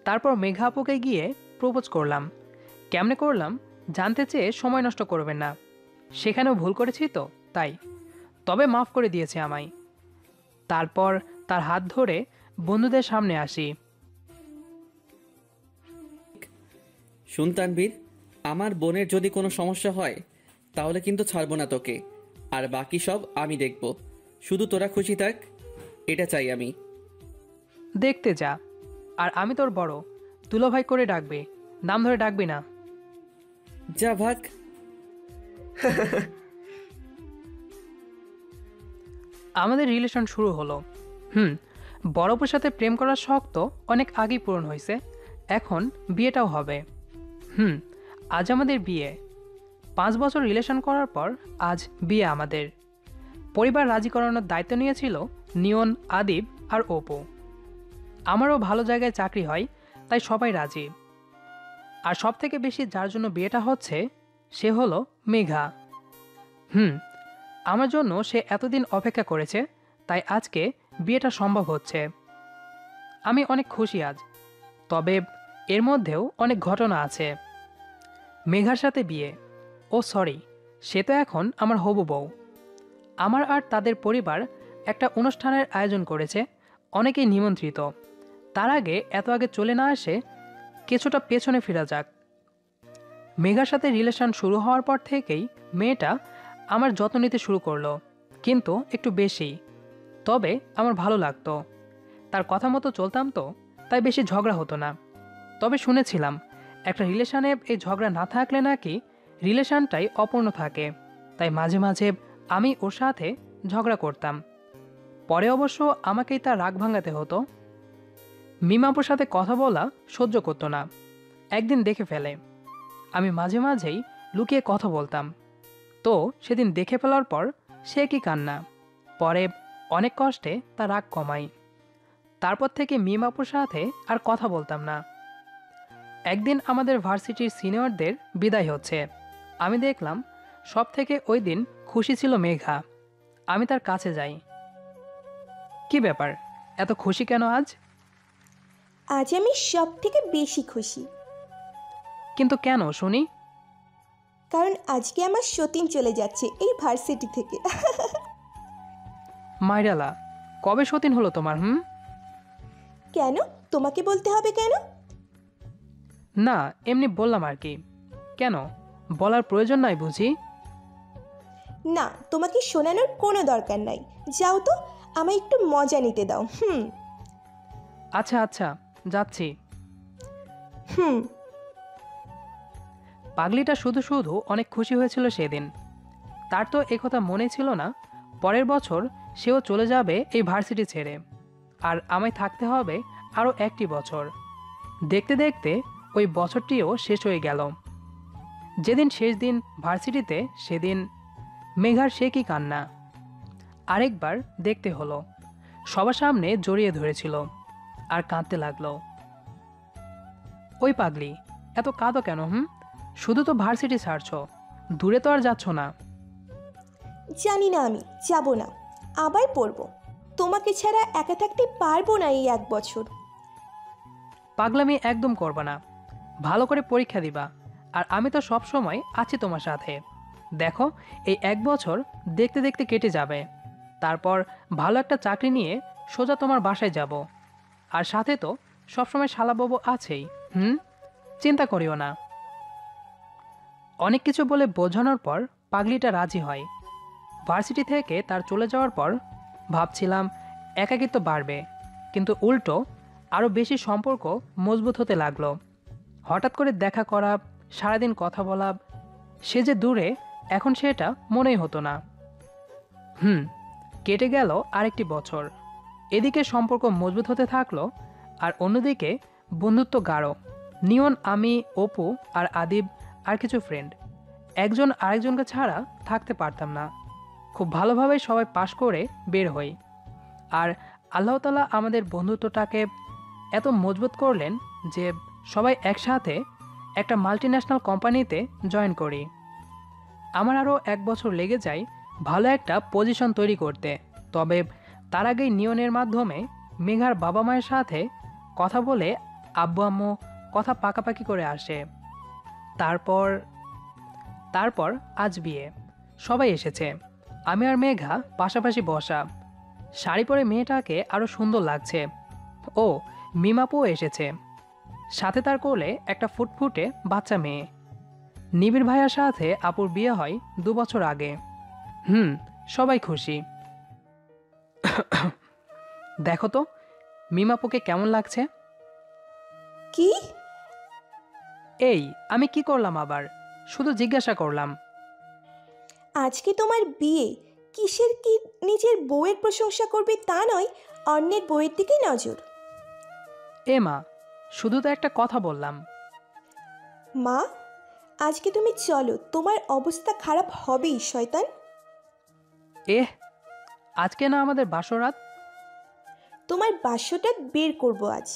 তারপর মেঘা আপুকে গিয়ে প্রপোজ করলাম। কেমনে করলাম জানতে চেয়ে সময় নষ্ট করবেন না, সেখানেও ভুল করেছি তো তাই, তবে মাফ করে দিয়েছে আমায়। তারপর তার হাত ধরে বন্ধুদের সামনে আসি। শুন তানভীর, আমার বোনের যদি কোনো সমস্যা হয় তাহলে কিন্তু ছাড়বো না তোকে, আর বাকি সব আমি দেখব। শুধু তোরা খুশি থাক, এটা চাই আমি। দেখতে যা, আর আমি তোর বড়, দুলোভাই করে ডাকবে, নাম ধরে ডাকবি না। যা ভাগ। আমাদের রিলেশন শুরু হলো। হুম, বরফের সাথে প্রেম করার শখ তো অনেক আগেই পূরণ হয়েছে, এখন বিয়েটাও হবে। হুম, আজ আমাদের বিয়ে। 5 বছর রিলেশন করার পর আজ বিয়ে আমাদের। পরিবার রাজি করানোর দায়িত্ব নিয়েছিল নিয়ন, আদিব আর অপু। আমারও ভালো জায়গায় চাকরি হয়, তাই সবাই রাজি। আর সব থেকে বেশি যার জন্য বিয়েটা হচ্ছে সে হলো মেঘা। হুম, আমার জন্য সে এতদিন অপেক্ষা করেছে, তাই আজকে বিয়েটা সম্ভব হচ্ছে। আমি অনেক খুশি আজ, তবে এর মধ্যেও অনেক ঘটনা আছে। মেঘার সাথে বিয়ে, ও সরি, সে তো এখন আমার হবু বউ। আমার আর তাদের পরিবার একটা অনুষ্ঠানের আয়োজন করেছে, অনেকেই নিমন্ত্রিত। তার আগে এত আগে চলে না আসে, কিছুটা পেছনে ফেরা যাক। মেঘার সাথে রিলেশন শুরু হওয়ার পর থেকেই মেয়েটা আমার যত্ন নিতে শুরু করলো, কিন্তু একটু বেশি। তবে আমার ভালো লাগতো, তার কথা মতো চলতাম তো, তাই বেশি ঝগড়া হতো না। তবে শুনেছিলাম একটা রিলেশনে এই ঝগড়া না থাকলে নাকি রিলেশনটাই অপূর্ণ থাকে, তাই মাঝে মাঝে আমি ওর সাথে ঝগড়া করতাম। পরে অবশ্য আমাকেই তার রাগ ভাঙাতে হতো। মিমাপুর সাথে কথা বলা সহ্য করতো না, একদিন দেখে ফেলে। আমি মাঝে মাঝেই লুকিয়ে কথা বলতাম, তো সেদিন দেখে ফেলার পর সে কি কান্না। পরে অনেক কষ্টে তার রাগ কমাই। তারপর থেকে মিমাপুর সাথে আর কথা বলতাম না। একদিন আমাদের ভার্সিটির সিনিয়রদের বিদায় হচ্ছে, আমি দেখলাম সব থেকে ওই দিন খুশি ছিল মেঘা। আমি তার কাছে যাই। কি ব্যাপার, এত খুশি কেন আজ? আজ আমি সব থেকে বেশি খুশি, কিন্তু কেন শুনি? কারণ আজকে আমার সতীন চলে যাচ্ছে এই ভার্সিটি থেকে। মাইরালা, কবে সতীন হলো তোমার? কেন, তোমাকে বলতে হবে কেন? না, এমনি বললাম আর কি। কেন, বলার প্রয়োজন নাই বুঝি? না, তোমাকে শোনানোর কোনো দরকার নাই। যাও তো, আমায় একটু মজা নিতে দাও। আচ্ছা আচ্ছা, যাচ্ছি। হুম। পাগলিটা শুধু শুধু অনেক খুশি হয়েছিল সেদিন। তার তো একথা মনে ছিল না পরের বছর সেও চলে যাবে এই ভার্সিটি ছেড়ে, আর আমায় থাকতে হবে আরও একটি বছর। দেখতে দেখতে ওই বছরটিও শেষ হয়ে গেল। যেদিন শেষ দিন ভার্সিটিতে, সেদিন মেঘার সে কি কান্না। আরেকবার দেখতে হলো, সবার সামনে জড়িয়ে ধরেছিল আর কাঁদতে লাগলো। ওই পাগলি, এত কাঁদো কেন? শুধু তো ভার্সিটি ছাড়ছ, দূরে তো আর যাচ্ছ না। জানি না, আমি যাব না, আবার পড়ব। তোমাকে ছাড়া একা থাকতে পারবো না এই 1 বছর। পাগলামি একদম করবা না, ভালো করে পরীক্ষা দিবা। আর আমি তো সব সময় আছি তোমার সাথে। দেখো, এই 1 বছর দেখতে দেখতে কেটে যাবে, তারপর ভালো একটা চাকরি নিয়ে সোজা তোমার বাসায় যাব। আর সাথে তো সবসময় শালাবাবু আছেই। চিন্তা করিও না। অনেক কিছু বলে বোঝানোর পর পাগলিটা রাজি হয়। ভার্সিটি থেকে তার চলে যাওয়ার পর ভাবছিলাম একাকিত্ব বাড়বে, কিন্তু উল্টো আরও বেশি সম্পর্ক মজবুত হতে লাগলো। হঠাৎ করে দেখা করা, সারাদিন কথা বলা, সে যে দূরে এখন সেটা মনেই হতো না। কেটে গেল আরেকটি বছর। এদিকে সম্পর্ক মজবুত হতে থাকলো, আর অন্যদিকে বন্ধুত্ব গাঢ়। নিয়ন, আমি, অপু আর আদিব আর কিছু ফ্রেন্ড একজন আরেকজনকে ছাড়া থাকতে পারতাম না। খুব ভালোভাবে সবাই পাশ করে বের হই। আর আল্লাহ তাআলা আমাদের বন্ধুত্বটাকে এত মজবুত করলেন যে সবাই একসাথে একটা মাল্টিন্যাশনাল কোম্পানিতে জয়েন করি। আমার আরও 1 বছর লেগে যায় ভালো একটা পজিশন তৈরি করতে। তবে তার আগেই নিয়নের মাধ্যমে মেঘার বাবা মায়ের সাথে কথা বলে আব্বু আম্মু কথা পাকাপাকি করে আসে। তারপর আজ বিয়ে। সবাই এসেছে, আমি আর মেঘা পাশাপাশি বসা। শাড়ি পরে মেয়েটাকে আরও সুন্দর লাগছে। ও, মিমাপুও এসেছে, সাথে তার কোলে একটা ফুটফুটে বাচ্চা মেয়ে। নিবিড় ভাইয়ার সাথে আপুর বিয়ে হয় 2 বছর আগে। সবাই খুশি। দেখো তো মিমাপুকে কেমন লাগছে? কি? এই, আমি কি করলাম আবার? শুধু জিজ্ঞাসা করলাম। আজকে তোমার বিয়ে, কিসের কি নিজের বউয়ের প্রশংসা করবে তা নয়, অন্যের বউয়ের দিকেই নজর। এ মা, শুধু তো একটা কথা বললাম। মা, আজকে তুমি চলো, তোমার অবস্থা খারাপ হবেই শয়তান। এহ, আজকে না আমাদের বাসরাত? তোমার বাস্যটা বের করব আজ।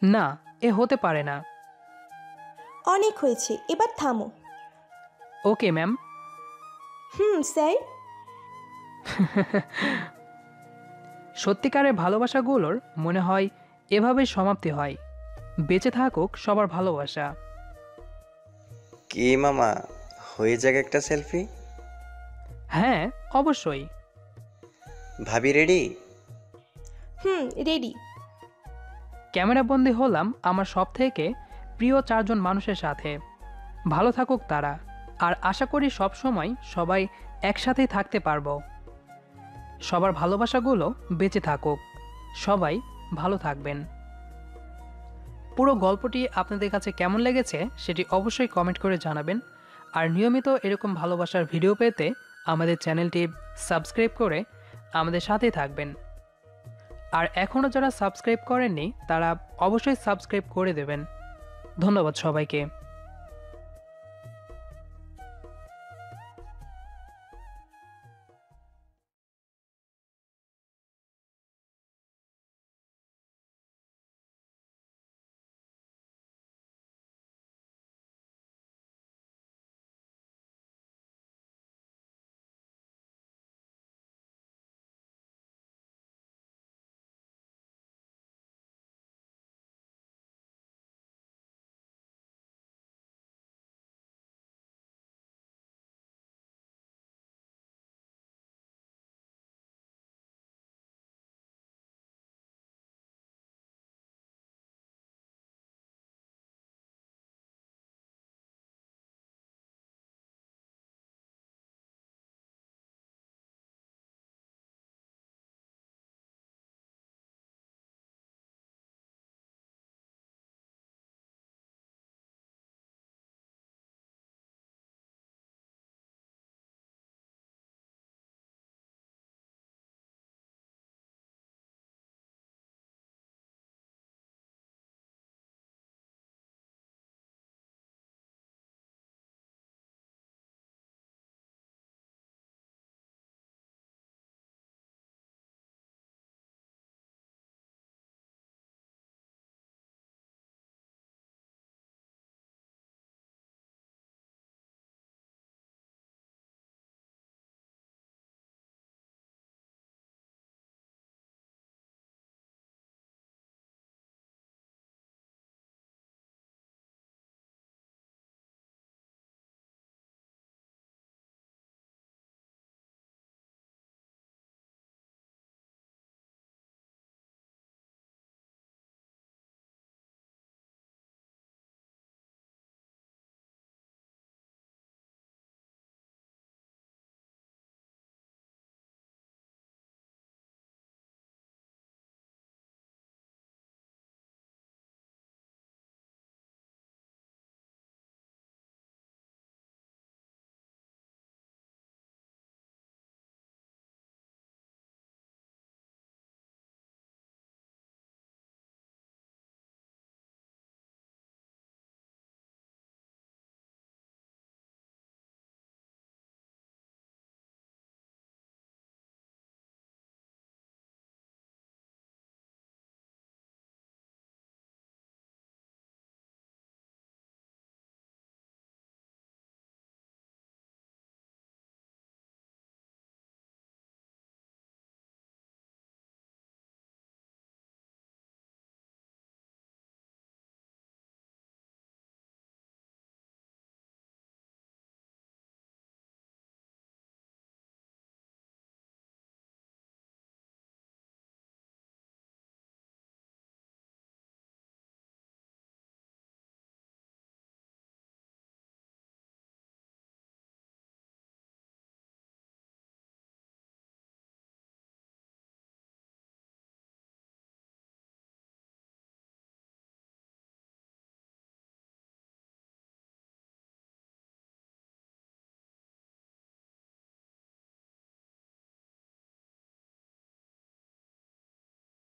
না, এ হতে পারে না। অনেক হয়েছে, এবার থামো। Okay ma'am. স্যার। সত্যিকারের ভালোবাসাগুলোর মনে হয় এভাবেই সমাপ্তি হয়। বেঁচে থাকুক সবার ভালোবাসা। কি মামা, হয়ে যাক একটা সেলফি? হ্যাঁ, অবশ্যই। ভাবি রেডি? রেডি। ক্যামেরাবন্দি হলাম আমার সব থেকে প্রিয় 4 জন মানুষের সাথে। ভালো থাকুক তারা, আর আশা করি সব সময় সবাই একসাথেই থাকতে পারবো। সবার ভালোবাসাগুলো বেঁচে থাকুক। সবাই ভালো থাকবেন। পুরো গল্পটি আপনাদের কাছে কেমন লেগেছে সেটি অবশ্যই কমেন্ট করে জানাবেন। আর নিয়মিত এরকম ভালোবাসার ভিডিও পেতে আমাদের চ্যানেলটি সাবস্ক্রাইব করে আমাদের সাথেই থাকবেন। আর এখনও যারা সাবস্ক্রাইব করেননি তারা অবশ্যই সাবস্ক্রাইব করে দেবেন। ধন্যবাদ সবাইকে।